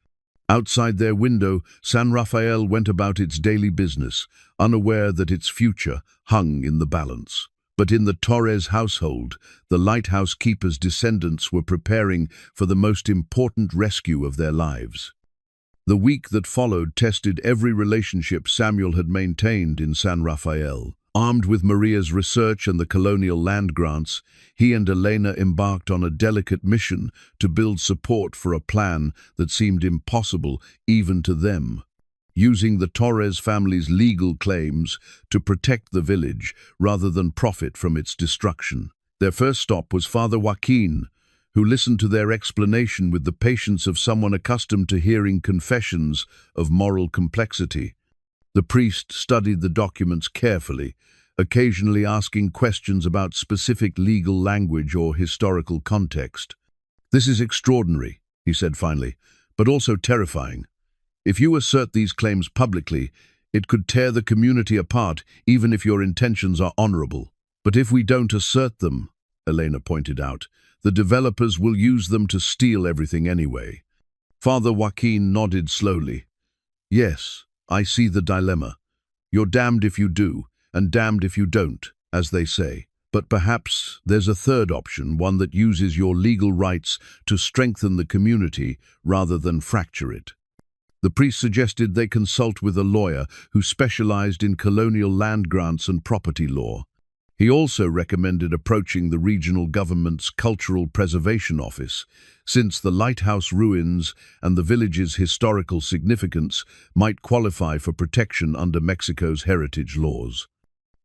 Outside their window, San Rafael went about its daily business, unaware that its future hung in the balance. But in the Torres household, the lighthouse keeper's descendants were preparing for the most important rescue of their lives. The week that followed tested every relationship Samuel had maintained in San Rafael. Armed with Maria's research and the colonial land grants, he and Elena embarked on a delicate mission to build support for a plan that seemed impossible even to them. Using the Torres family's legal claims to protect the village rather than profit from its destruction. Their first stop was Father Joaquin, who listened to their explanation with the patience of someone accustomed to hearing confessions of moral complexity. The priest studied the documents carefully, occasionally asking questions about specific legal language or historical context. "This is extraordinary," he said finally, "but also terrifying. If you assert these claims publicly, it could tear the community apart, even if your intentions are honorable. But if we don't assert them," Elena pointed out, "the developers will use them to steal everything anyway." Father Joaquin nodded slowly. "Yes, I see the dilemma. You're damned if you do, and damned if you don't, as they say. But perhaps there's a third option, one that uses your legal rights to strengthen the community rather than fracture it." The priest suggested they consult with a lawyer who specialized in colonial land grants and property law. He also recommended approaching the regional government's Cultural Preservation Office, since the lighthouse ruins and the village's historical significance might qualify for protection under Mexico's heritage laws.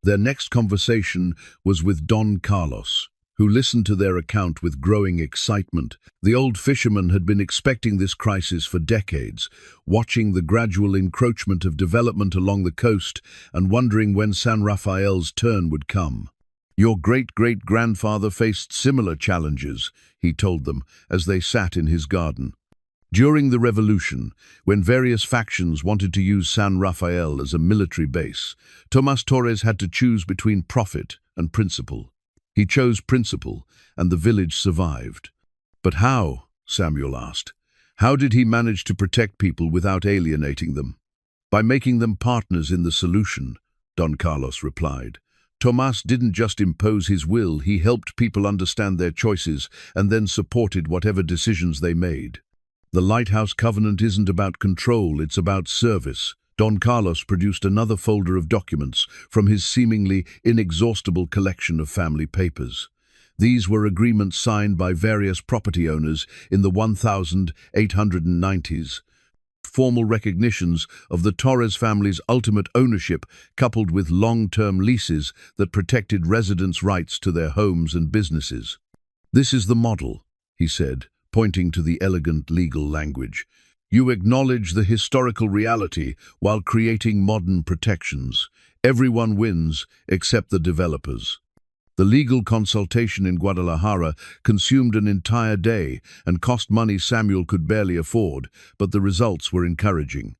Their next conversation was with Don Carlos, who listened to their account with growing excitement. The old fisherman had been expecting this crisis for decades, watching the gradual encroachment of development along the coast and wondering when San Rafael's turn would come. "Your great-great-grandfather faced similar challenges," he told them as they sat in his garden. During the revolution, when various factions wanted to use San Rafael as a military base, Tomás Torres had to choose between profit and principle. He chose principle, and the village survived. "But how?" Samuel asked. "How did he manage to protect people without alienating them?" "By making them partners in the solution," Don Carlos replied. "Tomás didn't just impose his will, he helped people understand their choices and then supported whatever decisions they made. The Lighthouse Covenant isn't about control, it's about service." Don Carlos produced another folder of documents from his seemingly inexhaustible collection of family papers. These were agreements signed by various property owners in the 1890s, formal recognitions of the Torres family's ultimate ownership coupled with long-term leases that protected residents' rights to their homes and businesses. "This is the model," he said, pointing to the elegant legal language. "You acknowledge the historical reality while creating modern protections. Everyone wins except the developers." The legal consultation in Guadalajara consumed an entire day and cost money Samuel could barely afford, but the results were encouraging.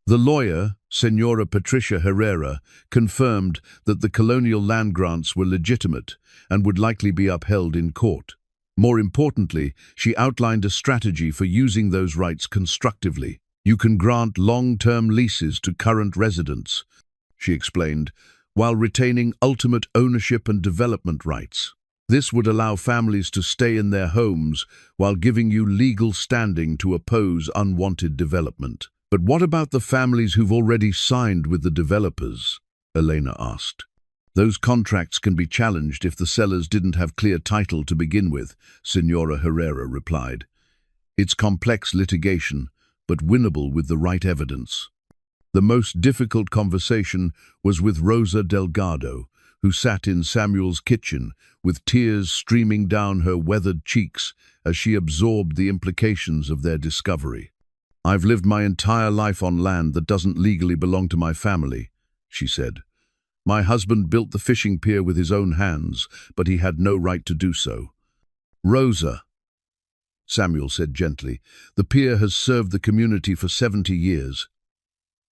The lawyer, Señora Patricia Herrera, confirmed that the colonial land grants were legitimate and would likely be upheld in court. More importantly, she outlined a strategy for using those rights constructively. "You can grant long-term leases to current residents," she explained, "while retaining ultimate ownership and development rights. This would allow families to stay in their homes while giving you legal standing to oppose unwanted development." "But what about the families who've already signed with the developers?" Elena asked. "Those contracts can be challenged if the sellers didn't have clear title to begin with," Señora Herrera replied. "It's complex litigation, but winnable with the right evidence." The most difficult conversation was with Rosa Delgado, who sat in Samuel's kitchen with tears streaming down her weathered cheeks as she absorbed the implications of their discovery. "I've lived my entire life on land that doesn't legally belong to my family," she said. "My husband built the fishing pier with his own hands, but he had no right to do so." "Rosa," Samuel said gently, "the pier has served the community for 70 years.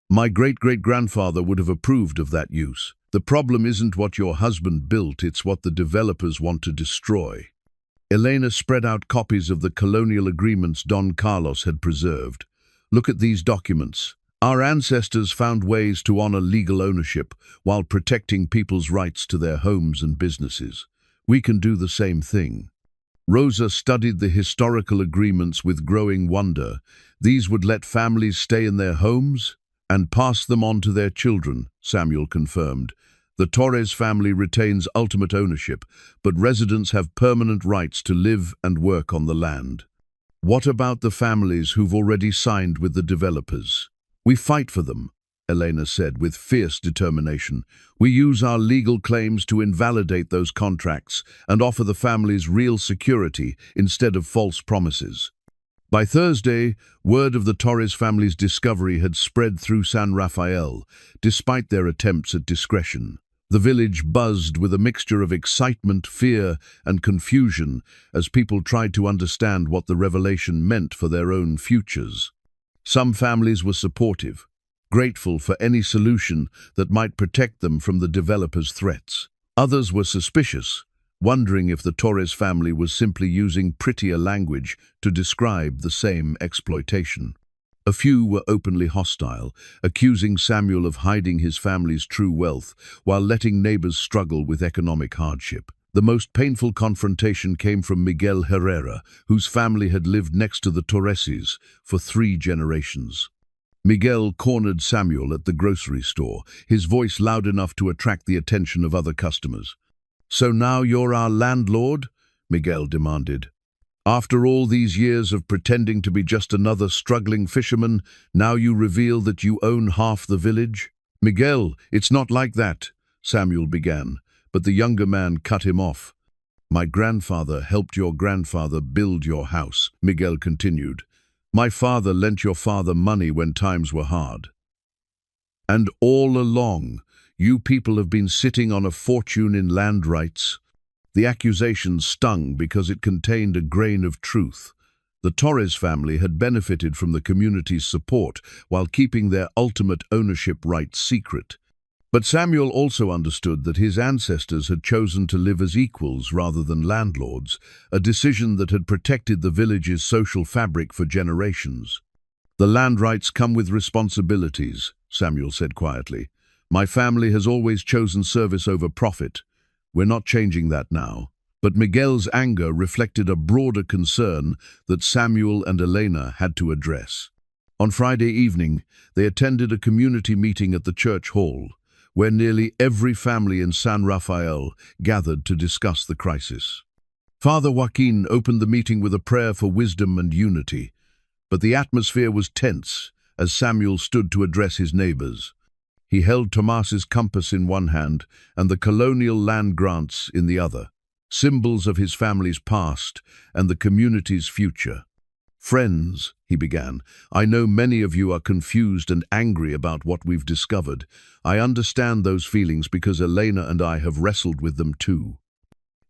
My great-great-grandfather would have approved of that use. The problem isn't what your husband built, it's what the developers want to destroy." Elena spread out copies of the colonial agreements Don Carlos had preserved. "Look at these documents. Our ancestors found ways to honor legal ownership while protecting people's rights to their homes and businesses. We can do the same thing." Rosa studied the historical agreements with growing wonder. "These would let families stay in their homes and pass them on to their children," Samuel confirmed. The Torres family retains ultimate ownership, but residents have permanent rights to live and work on the land. What about the families who've already signed with the developers? We fight for them, Elena said with fierce determination. We use our legal claims to invalidate those contracts and offer the families real security instead of false promises. By Thursday, word of the Torres family's discovery had spread through San Rafael, despite their attempts at discretion. The village buzzed with a mixture of excitement, fear, and confusion as people tried to understand what the revelation meant for their own futures. Some families were supportive, grateful for any solution that might protect them from the developers' threats. Others were suspicious, wondering if the Torres family was simply using prettier language to describe the same exploitation. A few were openly hostile, accusing Samuel of hiding his family's true wealth while letting neighbors struggle with economic hardship. The most painful confrontation came from Miguel Herrera, whose family had lived next to the Torreses for 3 generations. Miguel cornered Samuel at the grocery store, his voice loud enough to attract the attention of other customers. "So now you're our landlord?" Miguel demanded. "After all these years of pretending to be just another struggling fisherman, now you reveal that you own half the village?" "Miguel, it's not like that," Samuel began, but the younger man cut him off. "My grandfather helped your grandfather build your house," Miguel continued. "My father lent your father money when times were hard. And all along, you people have been sitting on a fortune in land rights." The accusation stung because it contained a grain of truth. The Torres family had benefited from the community's support while keeping their ultimate ownership rights secret. But Samuel also understood that his ancestors had chosen to live as equals rather than landlords, a decision that had protected the village's social fabric for generations. "The land rights come with responsibilities," Samuel said quietly. "My family has always chosen service over profit. We're not changing that now." But Miguel's anger reflected a broader concern that Samuel and Elena had to address. On Friday evening, they attended a community meeting at the church hall, where nearly every family in San Rafael gathered to discuss the crisis. Father Joaquin opened the meeting with a prayer for wisdom and unity, but the atmosphere was tense as Samuel stood to address his neighbors. He held Tomas's compass in one hand and the colonial land grants in the other, symbols of his family's past and the community's future. "Friends," he began, "I know many of you are confused and angry about what we've discovered. I understand those feelings because Elena and I have wrestled with them too."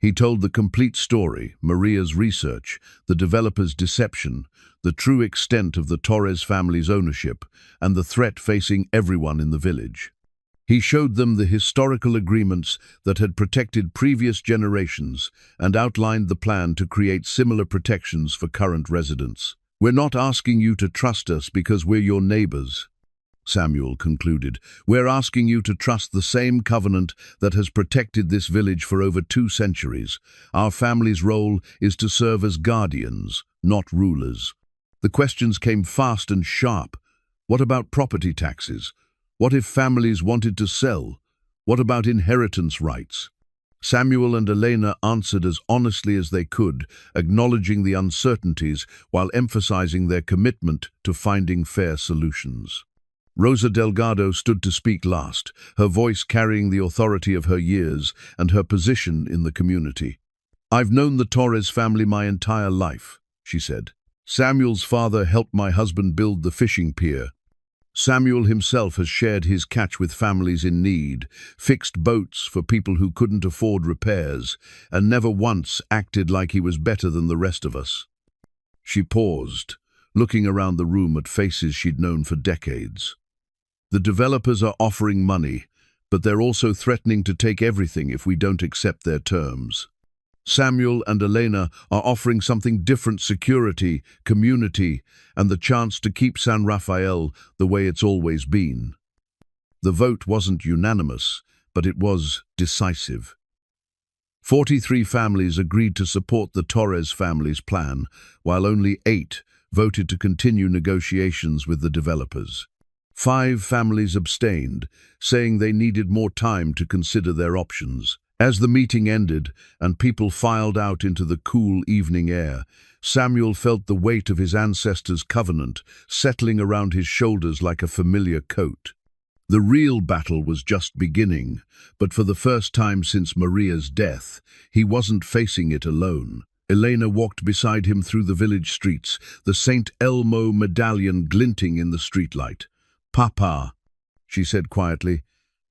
He told the complete story, Maria's research, the developer's deception, the true extent of the Torres family's ownership, and the threat facing everyone in the village. He showed them the historical agreements that had protected previous generations and outlined the plan to create similar protections for current residents. "We're not asking you to trust us because we're your neighbors," Samuel concluded. "We're asking you to trust the same covenant that has protected this village for over 2 centuries. Our family's role is to serve as guardians, not rulers." The questions came fast and sharp. What about property taxes? What if families wanted to sell? What about inheritance rights? Samuel and Elena answered as honestly as they could, acknowledging the uncertainties while emphasizing their commitment to finding fair solutions. Rosa Delgado stood to speak last, her voice carrying the authority of her years and her position in the community. "I've known the Torres family my entire life," she said. "Samuel's father helped my husband build the fishing pier. Samuel himself has shared his catch with families in need, fixed boats for people who couldn't afford repairs, and never once acted like he was better than the rest of us." She paused, looking around the room at faces she'd known for decades. "The developers are offering money, but they're also threatening to take everything if we don't accept their terms. Samuel and Elena are offering something different: security, community, and the chance to keep San Rafael the way it's always been." The vote wasn't unanimous, but it was decisive. 43 families agreed to support the Torres family's plan, while only 8 voted to continue negotiations with the developers. 5 families abstained, saying they needed more time to consider their options. As the meeting ended and people filed out into the cool evening air, Samuel felt the weight of his ancestors' covenant settling around his shoulders like a familiar coat. The real battle was just beginning, but for the first time since Maria's death, he wasn't facing it alone. Elena walked beside him through the village streets, the St. Elmo medallion glinting in the streetlight. "Papa," she said quietly,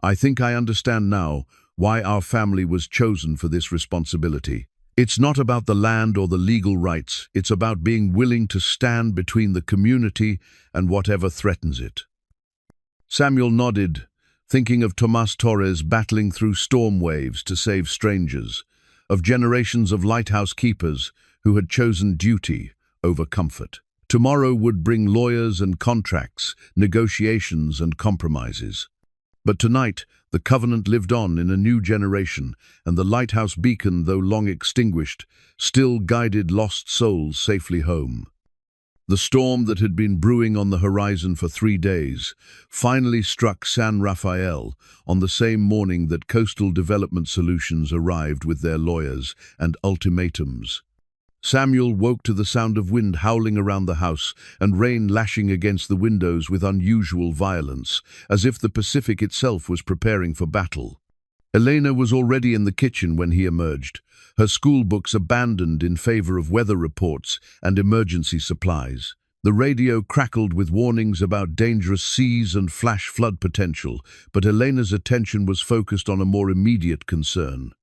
"I think I understand now why our family was chosen for this responsibility. It's not about the land or the legal rights, it's about being willing to stand between the community and whatever threatens it." Samuel nodded, thinking of Tomas Torres battling through storm waves to save strangers, of generations of lighthouse keepers who had chosen duty over comfort. Tomorrow would bring lawyers and contracts, negotiations and compromises. But tonight, the covenant lived on in a new generation, and the lighthouse beacon, though long extinguished, still guided lost souls safely home. The storm that had been brewing on the horizon for 3 days finally struck San Rafael on the same morning that Coastal Development Solutions arrived with their lawyers and ultimatums. Samuel woke to the sound of wind howling around the house and rain lashing against the windows with unusual violence, as if the Pacific itself was preparing for battle. Elena was already in the kitchen when he emerged, her school books abandoned in favor of weather reports and emergency supplies. The radio crackled with warnings about dangerous seas and flash flood potential, but Elena's attention was focused on a more immediate concern.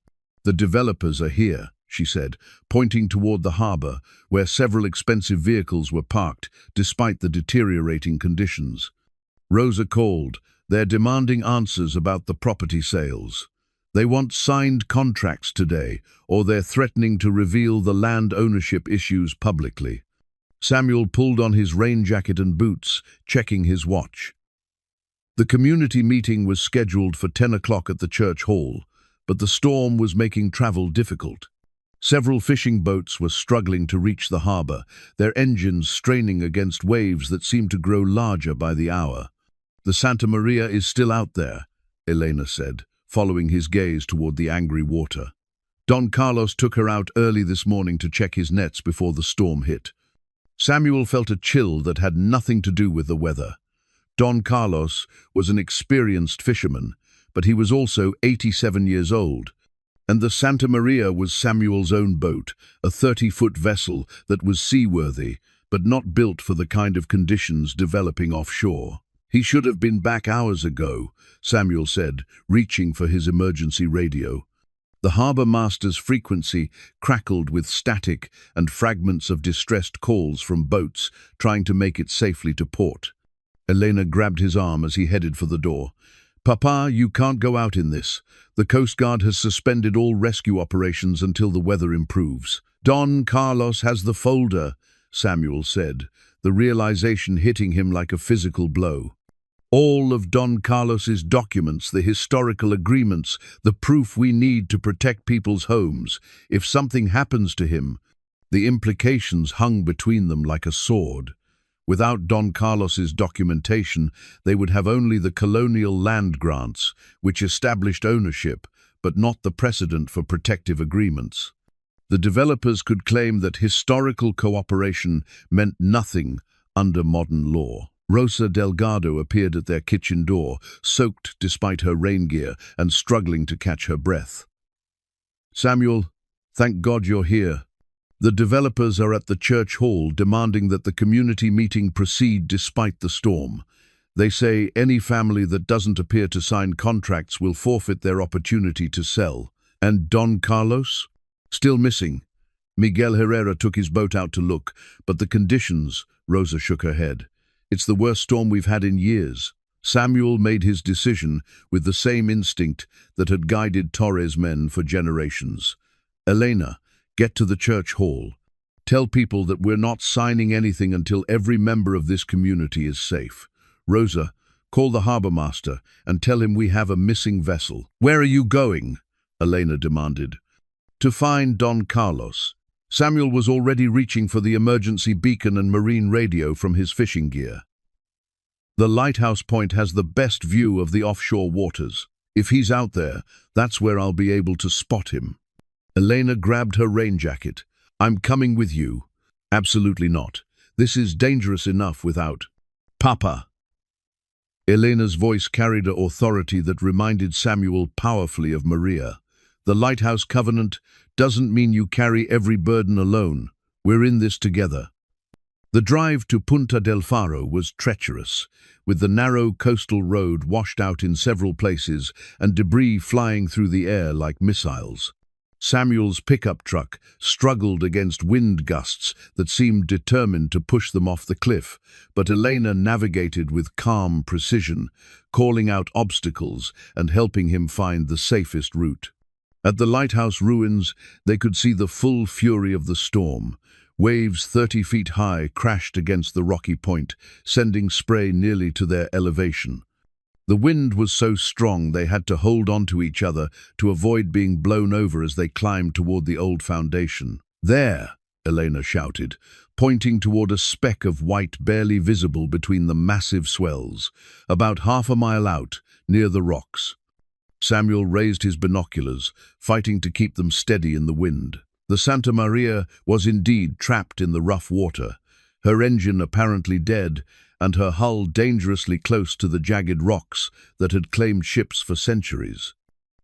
"The developers are here," she said, pointing toward the harbor, where several expensive vehicles were parked, despite the deteriorating conditions. Rosa called. "They're demanding answers about the property sales. They want signed contracts today, or they're threatening to reveal the land ownership issues publicly." Samuel pulled on his rain jacket and boots, checking his watch. The community meeting was scheduled for 10 o'clock at the church hall, but the storm was making travel difficult. Several fishing boats were struggling to reach the harbor, their engines straining against waves that seemed to grow larger by the hour. "The Santa Maria is still out there," Elena said, following his gaze toward the angry water. "Don Carlos took her out early this morning to check his nets before the storm hit." Samuel felt a chill that had nothing to do with the weather. Don Carlos was an experienced fisherman, but he was also 87 years old. And the Santa Maria was Samuel's own boat, a 30-foot vessel that was seaworthy, but not built for the kind of conditions developing offshore. "He should have been back hours ago," Samuel said, reaching for his emergency radio. The harbor master's frequency crackled with static and fragments of distressed calls from boats trying to make it safely to port. Elena grabbed his arm as he headed for the door. "Papa, you can't go out in this. The Coast Guard has suspended all rescue operations until the weather improves." "Don Carlos has the folder," Samuel said, the realization hitting him like a physical blow. "All of Don Carlos's documents, the historical agreements, the proof we need to protect people's homes. If something happens to him," the implications hung between them like a sword. Without Don Carlos's documentation, they would have only the colonial land grants, which established ownership, but not the precedent for protective agreements. The developers could claim that historical cooperation meant nothing under modern law. Rosa Delgado appeared at their kitchen door, soaked despite her rain gear and struggling to catch her breath. "Samuel, thank God you're here. The developers are at the church hall demanding that the community meeting proceed despite the storm. They say any family that doesn't appear to sign contracts will forfeit their opportunity to sell." "And Don Carlos?" "Still missing. Miguel Herrera took his boat out to look, but the conditions," Rosa shook her head. "It's the worst storm we've had in years." Samuel made his decision with the same instinct that had guided Torres' men for generations. "Elena, get to the church hall. Tell people that we're not signing anything until every member of this community is safe. Rosa, call the harbor master and tell him we have a missing vessel." "Where are you going?" Elena demanded. "To find Don Carlos." Samuel was already reaching for the emergency beacon and marine radio from his fishing gear. The lighthouse point has the best view of the offshore waters. If he's out there, that's where I'll be able to spot him." Elena grabbed her rain jacket. "I'm coming with you." "Absolutely not. This is dangerous enough without—" "Papa!" Elena's voice carried an authority that reminded Samuel powerfully of Maria. "The Lighthouse Covenant doesn't mean you carry every burden alone. We're in this together." The drive to Punta del Faro was treacherous, with the narrow coastal road washed out in several places and debris flying through the air like missiles. Samuel's pickup truck struggled against wind gusts that seemed determined to push them off the cliff, but Elena navigated with calm precision, calling out obstacles and helping him find the safest route. At the lighthouse ruins, they could see the full fury of the storm. Waves 30 feet high crashed against the rocky point, sending spray nearly to their elevation. The wind was so strong they had to hold on to each other to avoid being blown over as they climbed toward the old foundation. "There!" Elena shouted, pointing toward a speck of white barely visible between the massive swells, about half a mile out, near the rocks. Samuel raised his binoculars, fighting to keep them steady in the wind. The Santa Maria was indeed trapped in the rough water, her engine apparently dead and her hull dangerously close to the jagged rocks that had claimed ships for centuries.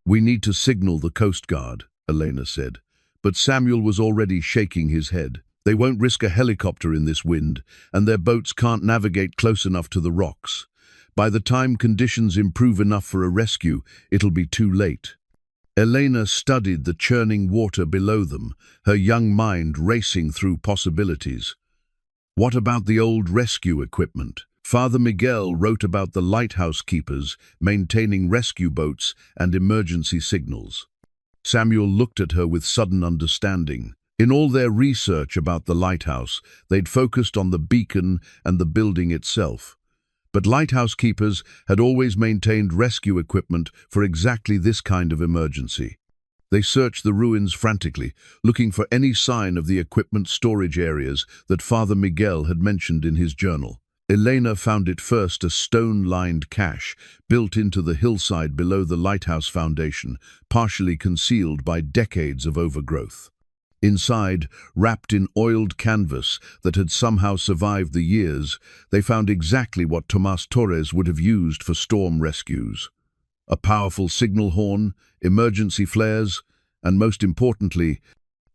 "We need to signal the Coast Guard," Elena said, but Samuel was already shaking his head. "They won't risk a helicopter in this wind, and their boats can't navigate close enough to the rocks. By the time conditions improve enough for a rescue, it'll be too late." Elena studied the churning water below them, her young mind racing through possibilities. What about the old rescue equipment? Father Miguel wrote about the lighthouse keepers maintaining rescue boats and emergency signals. Samuel looked at her with sudden understanding. In all their research about the lighthouse, they'd focused on the beacon and the building itself. But lighthouse keepers had always maintained rescue equipment for exactly this kind of emergency. They searched the ruins frantically, looking for any sign of the equipment storage areas that Father Miguel had mentioned in his journal. Elena found it first a stone-lined cache built into the hillside below the lighthouse foundation, partially concealed by decades of overgrowth. Inside, wrapped in oiled canvas that had somehow survived the years, they found exactly what Tomas Torres would have used for storm rescues. A powerful signal horn, emergency flares, and most importantly,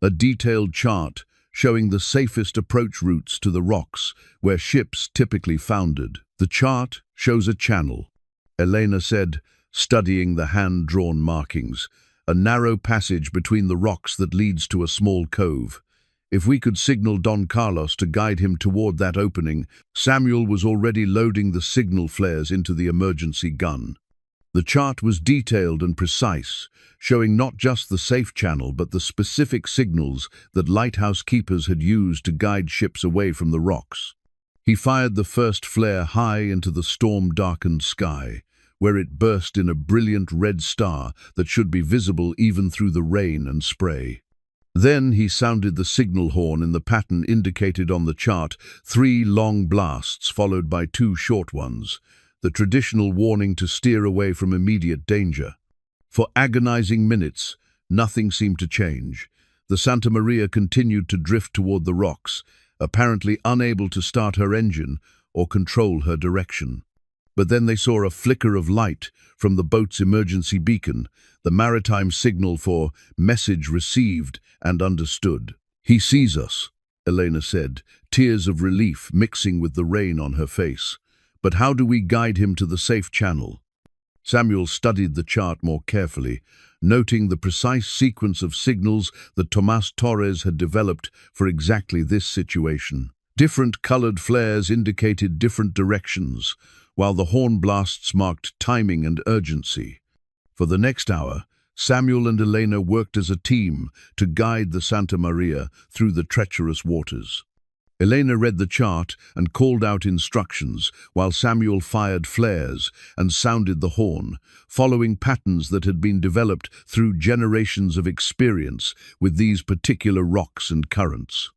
a detailed chart showing the safest approach routes to the rocks where ships typically foundered. "The chart shows a channel," Elena said, studying the hand-drawn markings. "A narrow passage between the rocks that leads to a small cove. If we could signal Don Carlos to guide him toward that opening." Samuel was already loading the signal flares into the emergency gun. The chart was detailed and precise, showing not just the safe channel but the specific signals that lighthouse keepers had used to guide ships away from the rocks. He fired the first flare high into the storm-darkened sky, where it burst in a brilliant red star that should be visible even through the rain and spray. Then he sounded the signal horn in the pattern indicated on the chart, 3 long blasts followed by 2 short ones, the traditional warning to steer away from immediate danger. For agonizing minutes, nothing seemed to change. The Santa Maria continued to drift toward the rocks, apparently unable to start her engine or control her direction. But then they saw a flicker of light from the boat's emergency beacon, the maritime signal for "message received and understood." "He sees us," Elena said, tears of relief mixing with the rain on her face. "But how do we guide him to the safe channel?" Samuel studied the chart more carefully, noting the precise sequence of signals that Tomas Torres had developed for exactly this situation. Different colored flares indicated different directions, while the horn blasts marked timing and urgency. For the next hour, Samuel and Elena worked as a team to guide the Santa Maria through the treacherous waters. Elena read the chart and called out instructions, while Samuel fired flares and sounded the horn, following patterns that had been developed through generations of experience with these particular rocks and currents.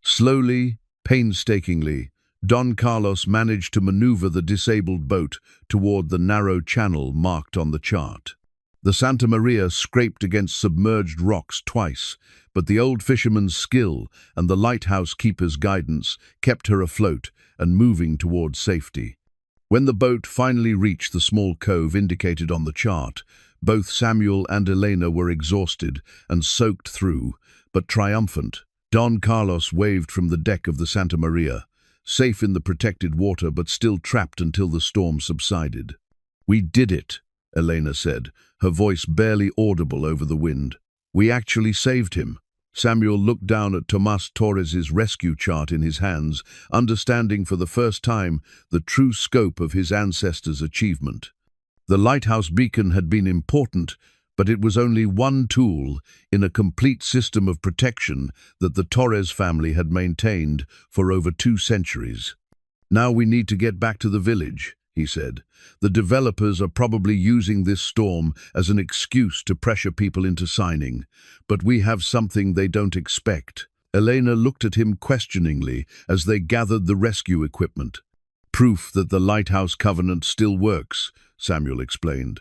Slowly, painstakingly, Don Carlos managed to maneuver the disabled boat toward the narrow channel marked on the chart. The Santa Maria scraped against submerged rocks twice, but the old fisherman's skill and the lighthouse keeper's guidance kept her afloat and moving toward safety. When the boat finally reached the small cove indicated on the chart, both Samuel and Elena were exhausted and soaked through, but triumphant. Don Carlos waved from the deck of the Santa Maria, safe in the protected water but still trapped until the storm subsided. "We did it," Elena said, her voice barely audible over the wind. "We actually saved him." Samuel looked down at Tomas Torres's rescue chart in his hands, understanding for the first time the true scope of his ancestors' achievement. The lighthouse beacon had been important, but it was only one tool in a complete system of protection that the Torres family had maintained for over 2 centuries. "Now we need to get back to the village," he said. "The developers are probably using this storm as an excuse to pressure people into signing, but we have something they don't expect." Elena looked at him questioningly as they gathered the rescue equipment. "Proof that the lighthouse covenant still works," Samuel explained.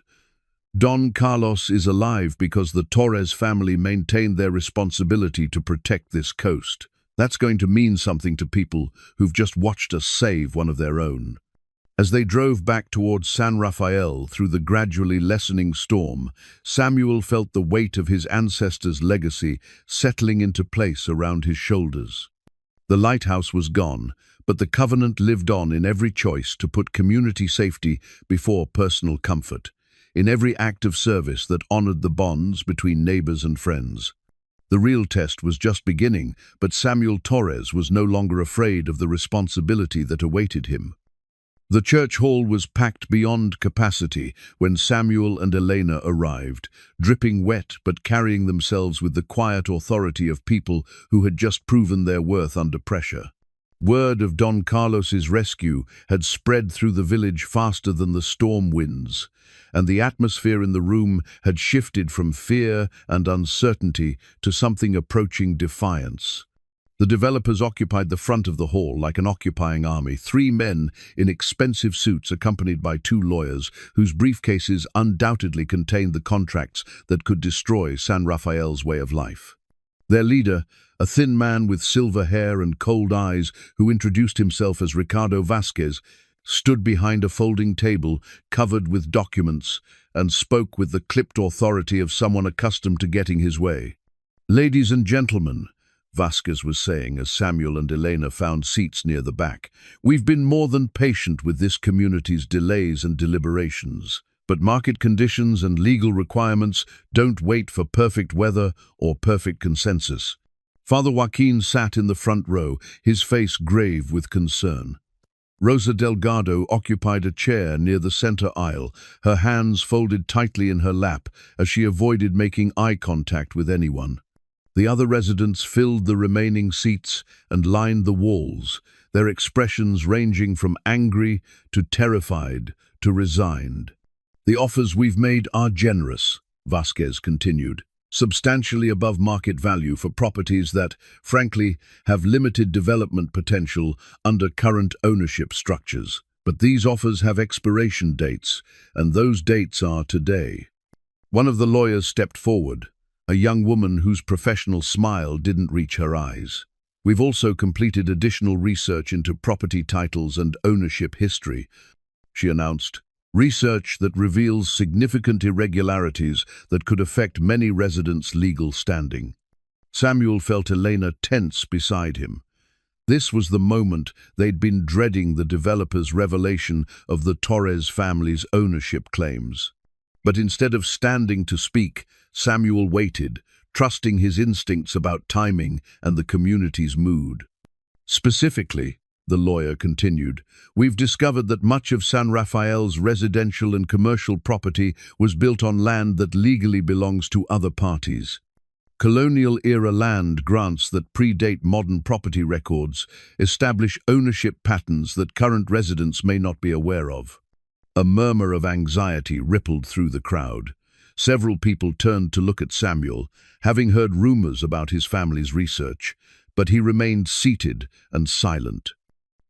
"Don Carlos is alive because the Torres family maintained their responsibility to protect this coast. That's going to mean something to people who've just watched us save one of their own." As they drove back towards San Rafael through the gradually lessening storm, Samuel felt the weight of his ancestors' legacy settling into place around his shoulders. The lighthouse was gone, but the covenant lived on in every choice to put community safety before personal comfort, in every act of service that honored the bonds between neighbors and friends. The real test was just beginning, but Samuel Torres was no longer afraid of the responsibility that awaited him. The church hall was packed beyond capacity when Samuel and Elena arrived, dripping wet but carrying themselves with the quiet authority of people who had just proven their worth under pressure. Word of Don Carlos's rescue had spread through the village faster than the storm winds, and the atmosphere in the room had shifted from fear and uncertainty to something approaching defiance. The developers occupied the front of the hall like an occupying army, 3 men in expensive suits accompanied by 2 lawyers whose briefcases undoubtedly contained the contracts that could destroy San Rafael's way of life. Their leader, a thin man with silver hair and cold eyes who introduced himself as Ricardo Vasquez, stood behind a folding table covered with documents and spoke with the clipped authority of someone accustomed to getting his way. "Ladies and gentlemen," Vasquez was saying as Samuel and Elena found seats near the back, "we've been more than patient with this community's delays and deliberations. But market conditions and legal requirements don't wait for perfect weather or perfect consensus." Father Joaquin sat in the front row, his face grave with concern. Rosa Delgado occupied a chair near the center aisle, her hands folded tightly in her lap as she avoided making eye contact with anyone. The other residents filled the remaining seats and lined the walls, their expressions ranging from angry to terrified to resigned. "The offers we've made are generous," Vasquez continued, "substantially above market value for properties that, frankly, have limited development potential under current ownership structures. But these offers have expiration dates, and those dates are today." One of the lawyers stepped forward, a young woman whose professional smile didn't reach her eyes. "We've also completed additional research into property titles and ownership history," she announced. "Research that reveals significant irregularities that could affect many residents' legal standing." Samuel felt Elena tense beside him. This was the moment they'd been dreading, the developer's revelation of the Torres family's ownership claims. But instead of standing to speak, Samuel waited, trusting his instincts about timing and the community's mood. "Specifically," the lawyer continued, "we've discovered that much of San Rafael's residential and commercial property was built on land that legally belongs to other parties. Colonial-era land grants that predate modern property records establish ownership patterns that current residents may not be aware of." A murmur of anxiety rippled through the crowd. Several people turned to look at Samuel, having heard rumors about his family's research, but he remained seated and silent.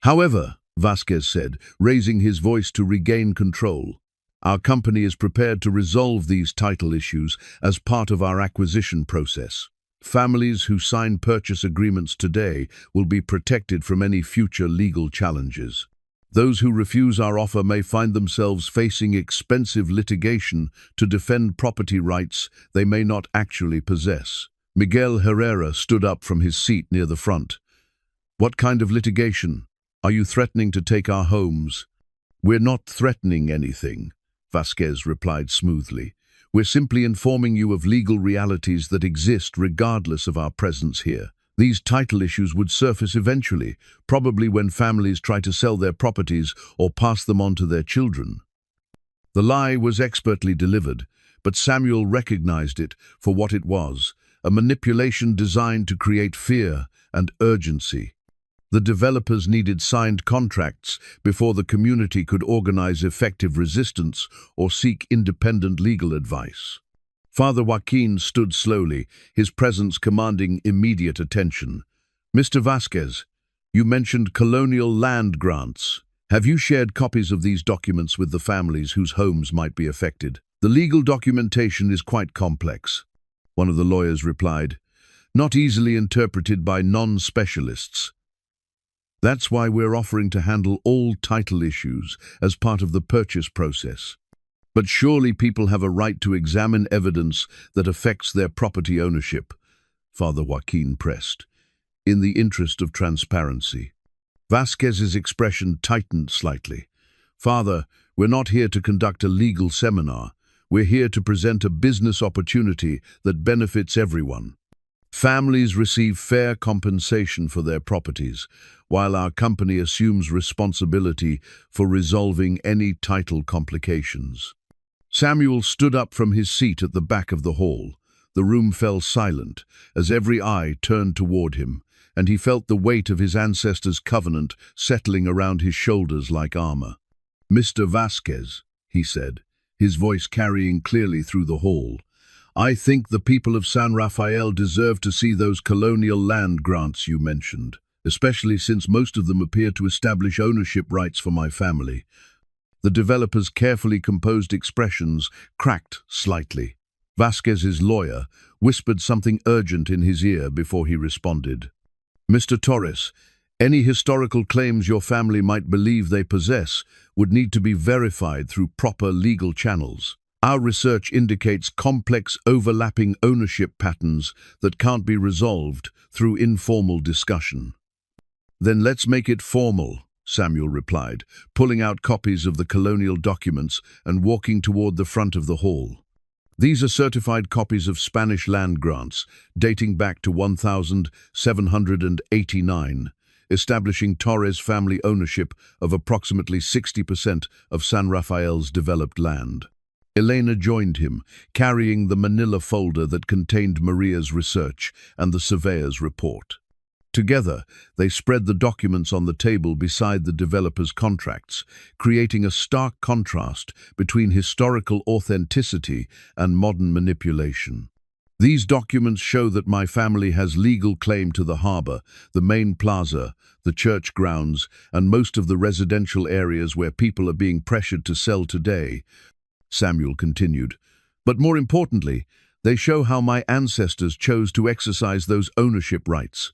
However, Vasquez said, raising his voice to regain control, our company is prepared to resolve these title issues as part of our acquisition process. Families who sign purchase agreements today will be protected from any future legal challenges. Those who refuse our offer may find themselves facing expensive litigation to defend property rights they may not actually possess. Miguel Herrera stood up from his seat near the front. What kind of litigation? Are you threatening to take our homes? We're not threatening anything, Vasquez replied smoothly. We're simply informing you of legal realities that exist regardless of our presence here. These title issues would surface eventually, probably when families try to sell their properties or pass them on to their children. The lie was expertly delivered, but Samuel recognized it for what it was, a manipulation designed to create fear and urgency. The developers needed signed contracts before the community could organize effective resistance or seek independent legal advice. Father Joaquin stood slowly, his presence commanding immediate attention. Mr. Vasquez, you mentioned colonial land grants. Have you shared copies of these documents with the families whose homes might be affected? The legal documentation is quite complex, one of the lawyers replied, not easily interpreted by non-specialists. That's why we're offering to handle all title issues as part of the purchase process. But surely people have a right to examine evidence that affects their property ownership, Father Joaquin pressed, in the interest of transparency. Vasquez's expression tightened slightly. Father, we're not here to conduct a legal seminar. We're here to present a business opportunity that benefits everyone. Families receive fair compensation for their properties, while our company assumes responsibility for resolving any title complications. Samuel stood up from his seat at the back of the hall. The room fell silent as every eye turned toward him, and he felt the weight of his ancestors' covenant settling around his shoulders like armor. Mr. Vasquez, he said, his voice carrying clearly through the hall, I think the people of San Rafael deserve to see those colonial land grants you mentioned, especially since most of them appear to establish ownership rights for my family. The developer's carefully composed expressions cracked slightly. Vasquez's lawyer whispered something urgent in his ear before he responded. Mr. Torres, any historical claims your family might believe they possess would need to be verified through proper legal channels. Our research indicates complex overlapping ownership patterns that can't be resolved through informal discussion. Then let's make it formal, Samuel replied, pulling out copies of the colonial documents and walking toward the front of the hall. These are certified copies of Spanish land grants, dating back to 1789, establishing Torres family ownership of approximately 60% of San Rafael's developed land. Elena joined him, carrying the manila folder that contained Maria's research and the surveyor's report. Together, they spread the documents on the table beside the developer's contracts, creating a stark contrast between historical authenticity and modern manipulation. These documents show that my family has legal claim to the harbor, the main plaza, the church grounds, and most of the residential areas where people are being pressured to sell today, Samuel continued. But more importantly, they show how my ancestors chose to exercise those ownership rights.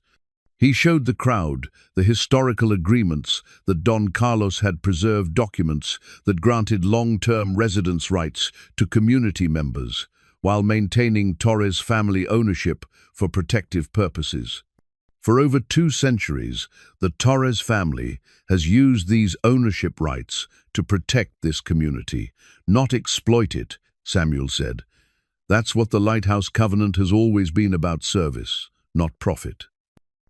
He showed the crowd the historical agreements that Don Carlos had preserved documents that granted long-term residence rights to community members, while maintaining Torres family ownership for protective purposes. For over 2 centuries, the Torres family has used these ownership rights to protect this community, not exploit it, Samuel said. That's what the Lighthouse Covenant has always been about: service, not profit.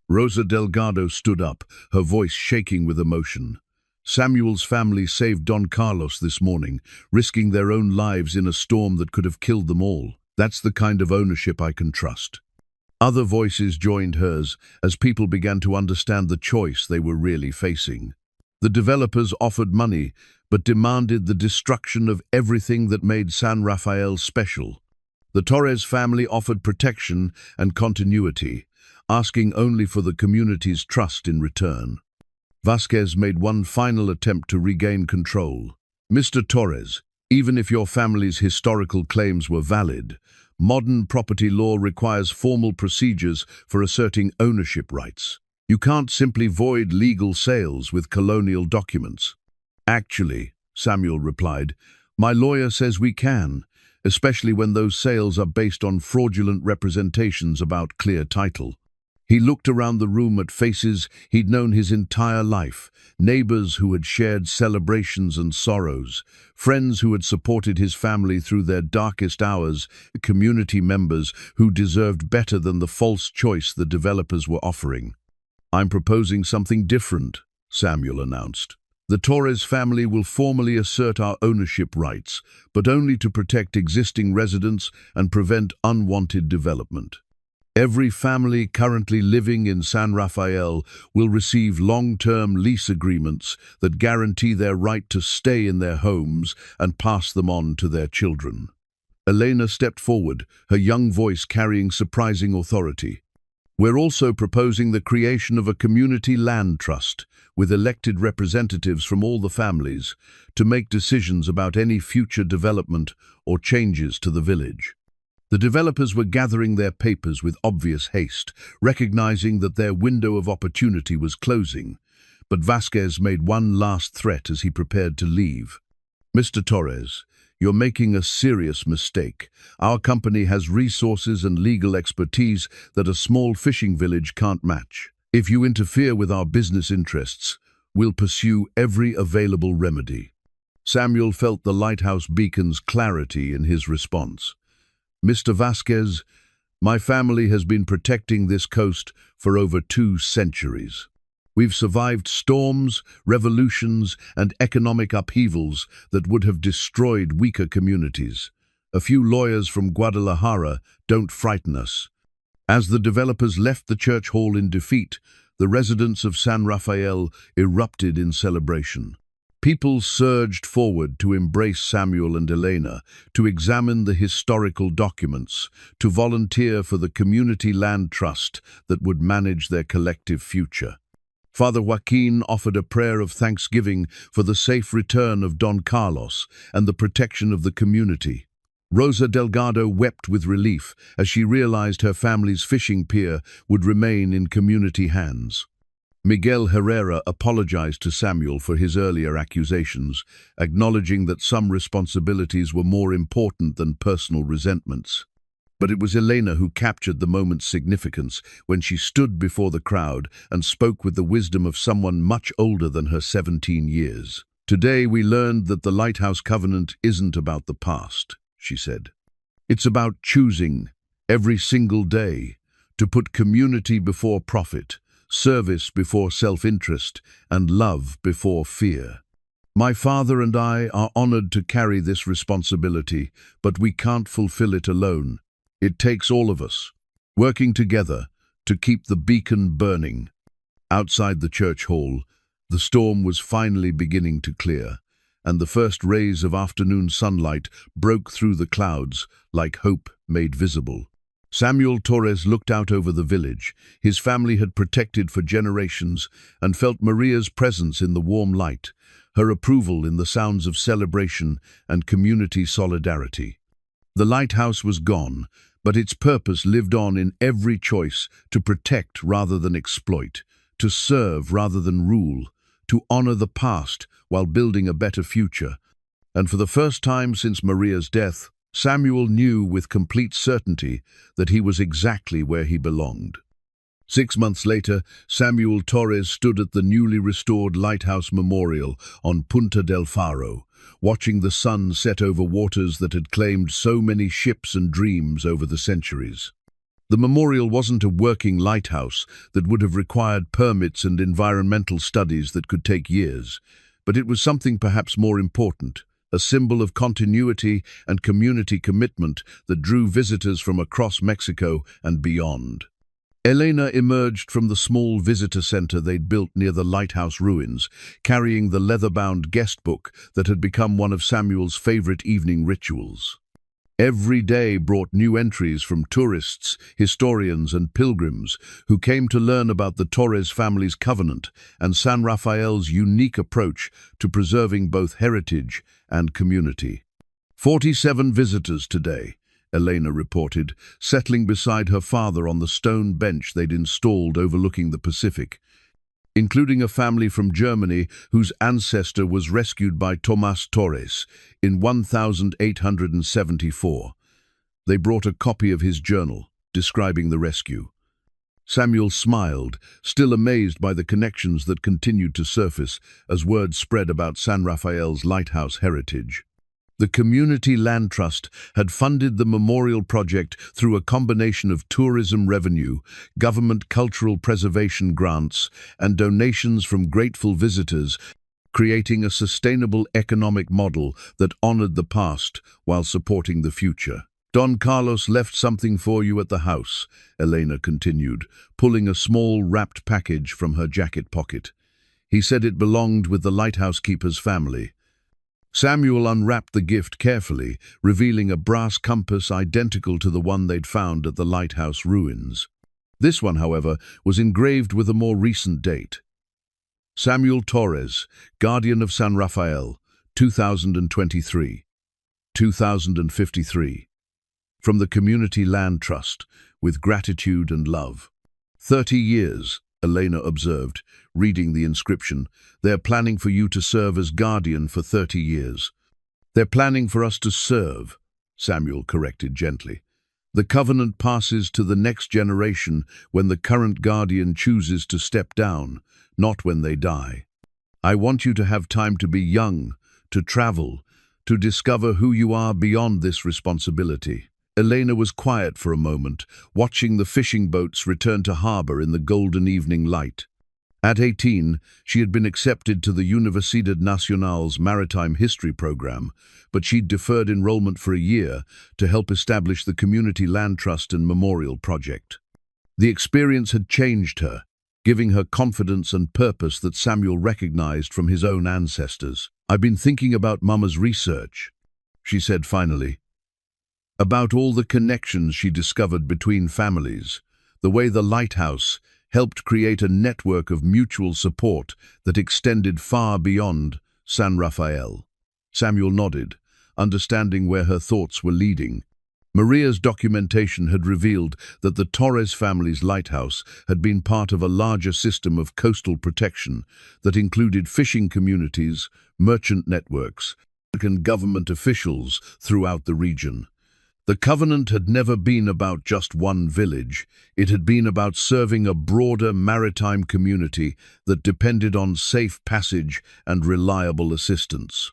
Rosa Delgado stood up, her voice shaking with emotion. Samuel's family saved Don Carlos this morning, risking their own lives in a storm that could have killed them all. That's the kind of ownership I can trust. Other voices joined hers as people began to understand the choice they were really facing. The developers offered money, but demanded the destruction of everything that made San Rafael special. The Torres family offered protection and continuity, asking only for the community's trust in return. Vasquez made one final attempt to regain control. "Mr. Torres, even if your family's historical claims were valid, modern property law requires formal procedures for asserting ownership rights. You can't simply void legal sales with colonial documents." "Actually," Samuel replied, "my lawyer says we can, especially when those sales are based on fraudulent representations about clear title." He looked around the room at faces he'd known his entire life, neighbors who had shared celebrations and sorrows, friends who had supported his family through their darkest hours, community members who deserved better than the false choice the developers were offering. "I'm proposing something different," Samuel announced. "The Torres family will formally assert our ownership rights, but only to protect existing residents and prevent unwanted development. Every family currently living in San Rafael will receive long-term lease agreements that guarantee their right to stay in their homes and pass them on to their children." Elena stepped forward, her young voice carrying surprising authority. "We're also proposing the creation of a community land trust with elected representatives from all the families to make decisions about any future development or changes to the village." The developers were gathering their papers with obvious haste, recognizing that their window of opportunity was closing. But Vasquez made one last threat as he prepared to leave. "Mr. Torres, you're making a serious mistake. Our company has resources and legal expertise that a small fishing village can't match. If you interfere with our business interests, we'll pursue every available remedy." Samuel felt the lighthouse beacon's clarity in his response. "Mr. Vasquez, my family has been protecting this coast for over 2 centuries. We've survived storms, revolutions, and economic upheavals that would have destroyed weaker communities. A few lawyers from Guadalajara don't frighten us." As the developers left the church hall in defeat, the residents of San Rafael erupted in celebration. People surged forward to embrace Samuel and Elena, to examine the historical documents, to volunteer for the community land trust that would manage their collective future. Father Joaquin offered a prayer of thanksgiving for the safe return of Don Carlos and the protection of the community. Rosa Delgado wept with relief as she realized her family's fishing pier would remain in community hands. Miguel Herrera apologized to Samuel for his earlier accusations, acknowledging that some responsibilities were more important than personal resentments. But it was Elena who captured the moment's significance when she stood before the crowd and spoke with the wisdom of someone much older than her 17 years. "Today we learned that the Lighthouse Covenant isn't about the past," she said. "It's about choosing, every single day, to put community before profit, service before self-interest, and love before fear. My father and I are honored to carry this responsibility, but we can't fulfill it alone. It takes all of us, working together, to keep the beacon burning." Outside the church hall, the storm was finally beginning to clear, and the first rays of afternoon sunlight broke through the clouds like hope made visible. Samuel Torres looked out over the village. His family had protected for generations and felt Maria's presence in the warm light, her approval in the sounds of celebration and community solidarity. The lighthouse was gone, but its purpose lived on in every choice to protect rather than exploit, to serve rather than rule, to honor the past while building a better future. And for the first time since Maria's death, Samuel knew with complete certainty that he was exactly where he belonged. 6 months later, Samuel Torres stood at the newly restored Lighthouse Memorial on Punta del Faro, watching the sun set over waters that had claimed so many ships and dreams over the centuries. The memorial wasn't a working lighthouse that would have required permits and environmental studies that could take years, but it was something perhaps more important, a symbol of continuity and community commitment that drew visitors from across Mexico and beyond. Elena emerged from the small visitor center they'd built near the lighthouse ruins, carrying the leather-bound guest book that had become one of Samuel's favorite evening rituals. Every day brought new entries from tourists, historians and pilgrims who came to learn about the Torres family's covenant and San Rafael's unique approach to preserving both heritage and community. 47 visitors today, Elena reported, settling beside her father on the stone bench they'd installed overlooking the Pacific, including a family from Germany whose ancestor was rescued by Tomás Torres in 1874. They brought a copy of his journal, describing the rescue. Samuel smiled, still amazed by the connections that continued to surface as word spread about San Rafael's lighthouse heritage. The Community Land Trust had funded the memorial project through a combination of tourism revenue, government cultural preservation grants, and donations from grateful visitors, creating a sustainable economic model that honored the past while supporting the future. Don Carlos left something for you at the house, Elena continued, pulling a small wrapped package from her jacket pocket. He said it belonged with the lighthouse keeper's family. Samuel unwrapped the gift carefully, revealing a brass compass identical to the one they'd found at the lighthouse ruins. This one, however, was engraved with a more recent date. Samuel Torres, Guardian of San Rafael, 2023. 2053. From the Community Land Trust, with gratitude and love. 30 years, Elena observed, reading the inscription. They're planning for you to serve as guardian for 30 years. They're planning for us to serve, Samuel corrected gently. The covenant passes to the next generation when the current guardian chooses to step down, not when they die. I want you to have time to be young, to travel, to discover who you are beyond this responsibility. Elena was quiet for a moment, watching the fishing boats return to harbor in the golden evening light. At 18, she had been accepted to the Universidad Nacional's Maritime History program, but she'd deferred enrollment for a year to help establish the Community Land Trust and Memorial Project. The experience had changed her, giving her confidence and purpose that Samuel recognized from his own ancestors. I've been thinking about Mama's research, she said finally. About all the connections she discovered between families, the way the lighthouse helped create a network of mutual support that extended far beyond San Rafael. Samuel nodded, understanding where her thoughts were leading. Maria's documentation had revealed that the Torres family's lighthouse had been part of a larger system of coastal protection that included fishing communities, merchant networks, and government officials throughout the region. The covenant had never been about just one village. It had been about serving a broader maritime community that depended on safe passage and reliable assistance.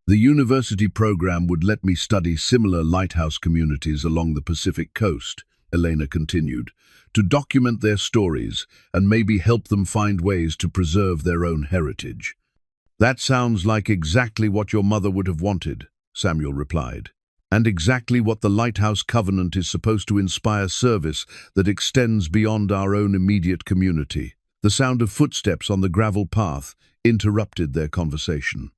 The university program would let me study similar lighthouse communities along the Pacific coast, Elena continued, to document their stories and maybe help them find ways to preserve their own heritage. That sounds like exactly what your mother would have wanted, Samuel replied. And exactly what the Lighthouse Covenant is supposed to inspire service that extends beyond our own immediate community. The sound of footsteps on the gravel path interrupted their conversation.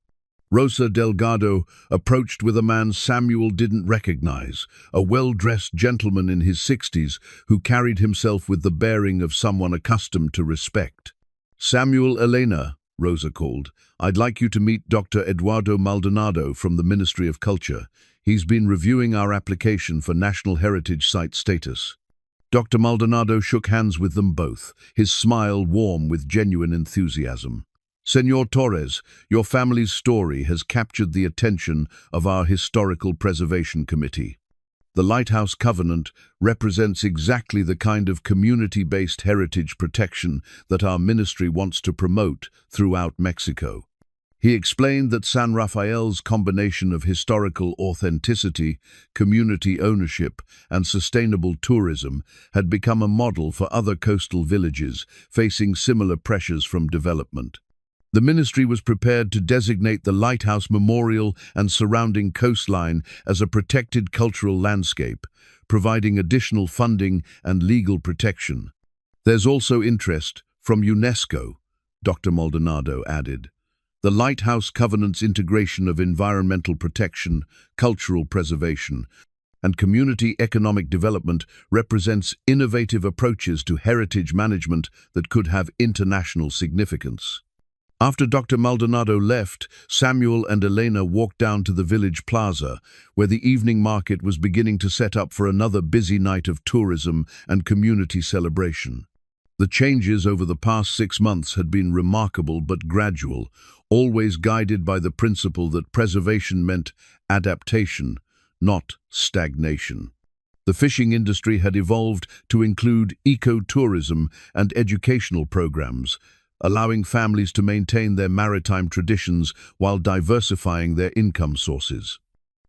Rosa Delgado approached with a man Samuel didn't recognize, a well-dressed gentleman in his 60s who carried himself with the bearing of someone accustomed to respect. Samuel, Elena, Rosa called, I'd like you to meet Dr. Eduardo Maldonado from the Ministry of Culture. He's been reviewing our application for National Heritage Site status. Dr. Maldonado shook hands with them both, his smile warm with genuine enthusiasm. Senor Torres, your family's story has captured the attention of our Historical Preservation Committee. The Lighthouse Covenant represents exactly the kind of community-based heritage protection that our ministry wants to promote throughout Mexico. He explained that San Rafael's combination of historical authenticity, community ownership, and sustainable tourism had become a model for other coastal villages facing similar pressures from development. The ministry was prepared to designate the Lighthouse Memorial and surrounding coastline as a protected cultural landscape, providing additional funding and legal protection. There's also interest from UNESCO, Dr. Maldonado added. The Lighthouse Covenant's integration of environmental protection, cultural preservation, and community economic development represents innovative approaches to heritage management that could have international significance. After Dr. Maldonado left, Samuel and Elena walked down to the village plaza, where the evening market was beginning to set up for another busy night of tourism and community celebration. The changes over the past 6 months had been remarkable but gradual, always guided by the principle that preservation meant adaptation, not stagnation. The fishing industry had evolved to include eco-tourism and educational programs, allowing families to maintain their maritime traditions while diversifying their income sources.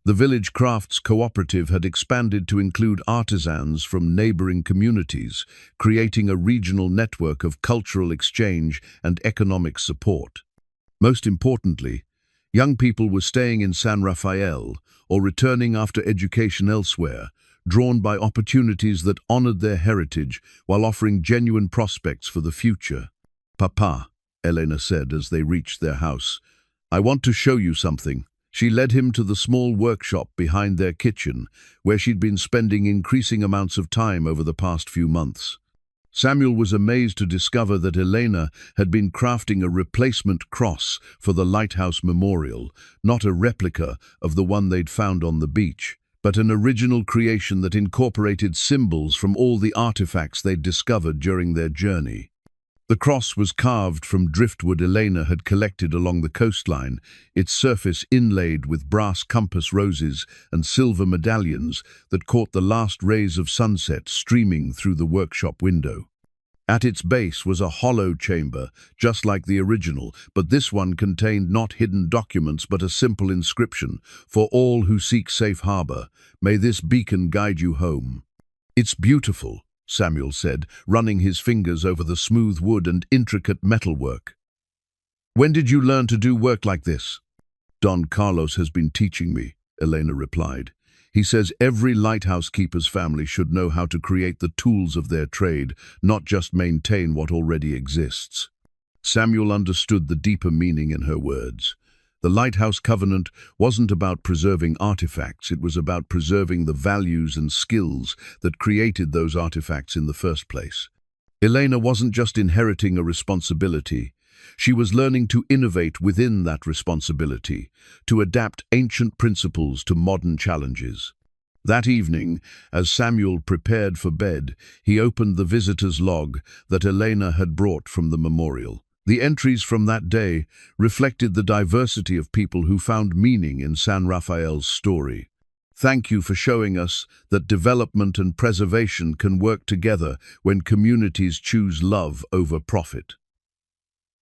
The village crafts cooperative had expanded to include artisans from neighboring communities, creating a regional network of cultural exchange and economic support. Most importantly, young people were staying in San Rafael or returning after education elsewhere, drawn by opportunities that honored their heritage while offering genuine prospects for the future. "Papa," Elena said as they reached their house, "I want to show you something." She led him to the small workshop behind their kitchen, where she'd been spending increasing amounts of time over the past few months. Samuel was amazed to discover that Elena had been crafting a replacement cross for the lighthouse memorial, not a replica of the one they'd found on the beach, but an original creation that incorporated symbols from all the artifacts they'd discovered during their journey. The cross was carved from driftwood Elena had collected along the coastline, its surface inlaid with brass compass roses and silver medallions that caught the last rays of sunset streaming through the workshop window. At its base was a hollow chamber, just like the original, but this one contained not hidden documents but a simple inscription: "For all who seek safe harbor, may this beacon guide you home." "It's beautiful," Samuel said, running his fingers over the smooth wood and intricate metalwork. "When did you learn to do work like this?" "Don Carlos has been teaching me," Elena replied. "He says every lighthouse keeper's family should know how to create the tools of their trade, not just maintain what already exists." Samuel understood the deeper meaning in her words. The Lighthouse Covenant wasn't about preserving artifacts, it was about preserving the values and skills that created those artifacts in the first place. Elena wasn't just inheriting a responsibility, she was learning to innovate within that responsibility, to adapt ancient principles to modern challenges. That evening, as Samuel prepared for bed, he opened the visitor's log that Elena had brought from the memorial. The entries from that day reflected the diversity of people who found meaning in San Rafael's story. "Thank you for showing us that development and preservation can work together when communities choose love over profit."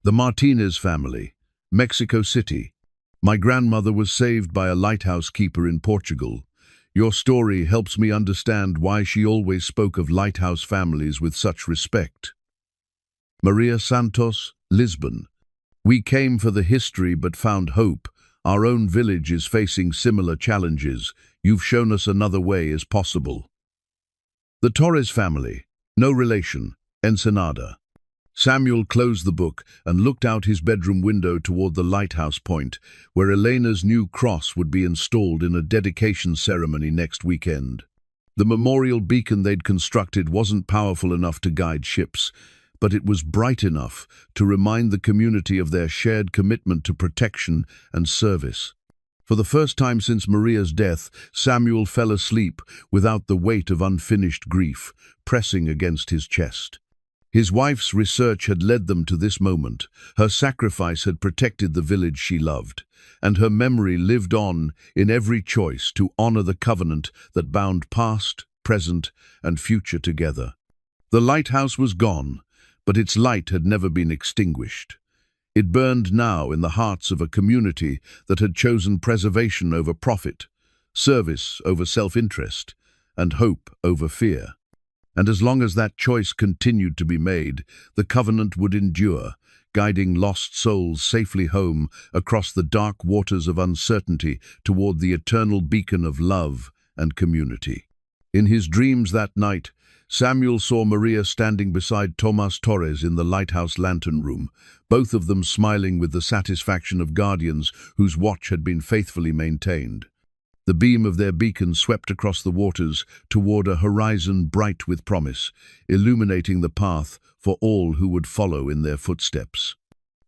The Martinez family, Mexico City. "My grandmother was saved by a lighthouse keeper in Portugal. Your story helps me understand why she always spoke of lighthouse families with such respect." Maria Santos, Lisbon. "We came for the history but found hope. Our own village is facing similar challenges. You've shown us another way is possible." The Torres family, no relation, Ensenada. Samuel closed the book and looked out his bedroom window toward the lighthouse point, where Elena's new cross would be installed in a dedication ceremony next weekend. The memorial beacon they'd constructed wasn't powerful enough to guide ships, but it was bright enough to remind the community of their shared commitment to protection and service. For the first time since Maria's death, Samuel fell asleep without the weight of unfinished grief pressing against his chest. His wife's research had led them to this moment. Her sacrifice had protected the village she loved, and her memory lived on in every choice to honor the covenant that bound past, present, and future together. The lighthouse was gone, but its light had never been extinguished. It burned now in the hearts of a community that had chosen preservation over profit, service over self-interest, and hope over fear. And as long as that choice continued to be made, the covenant would endure, guiding lost souls safely home across the dark waters of uncertainty toward the eternal beacon of love and community. In his dreams that night, Samuel saw Maria standing beside Tomas Torres in the lighthouse lantern room, both of them smiling with the satisfaction of guardians whose watch had been faithfully maintained. The beam of their beacon swept across the waters toward a horizon bright with promise, illuminating the path for all who would follow in their footsteps.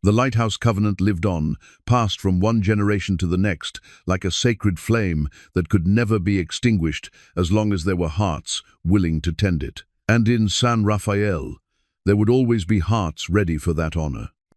The lighthouse covenant lived on, passed from one generation to the next, like a sacred flame that could never be extinguished as long as there were hearts willing to tend it. And in San Rafael, there would always be hearts ready for that honor.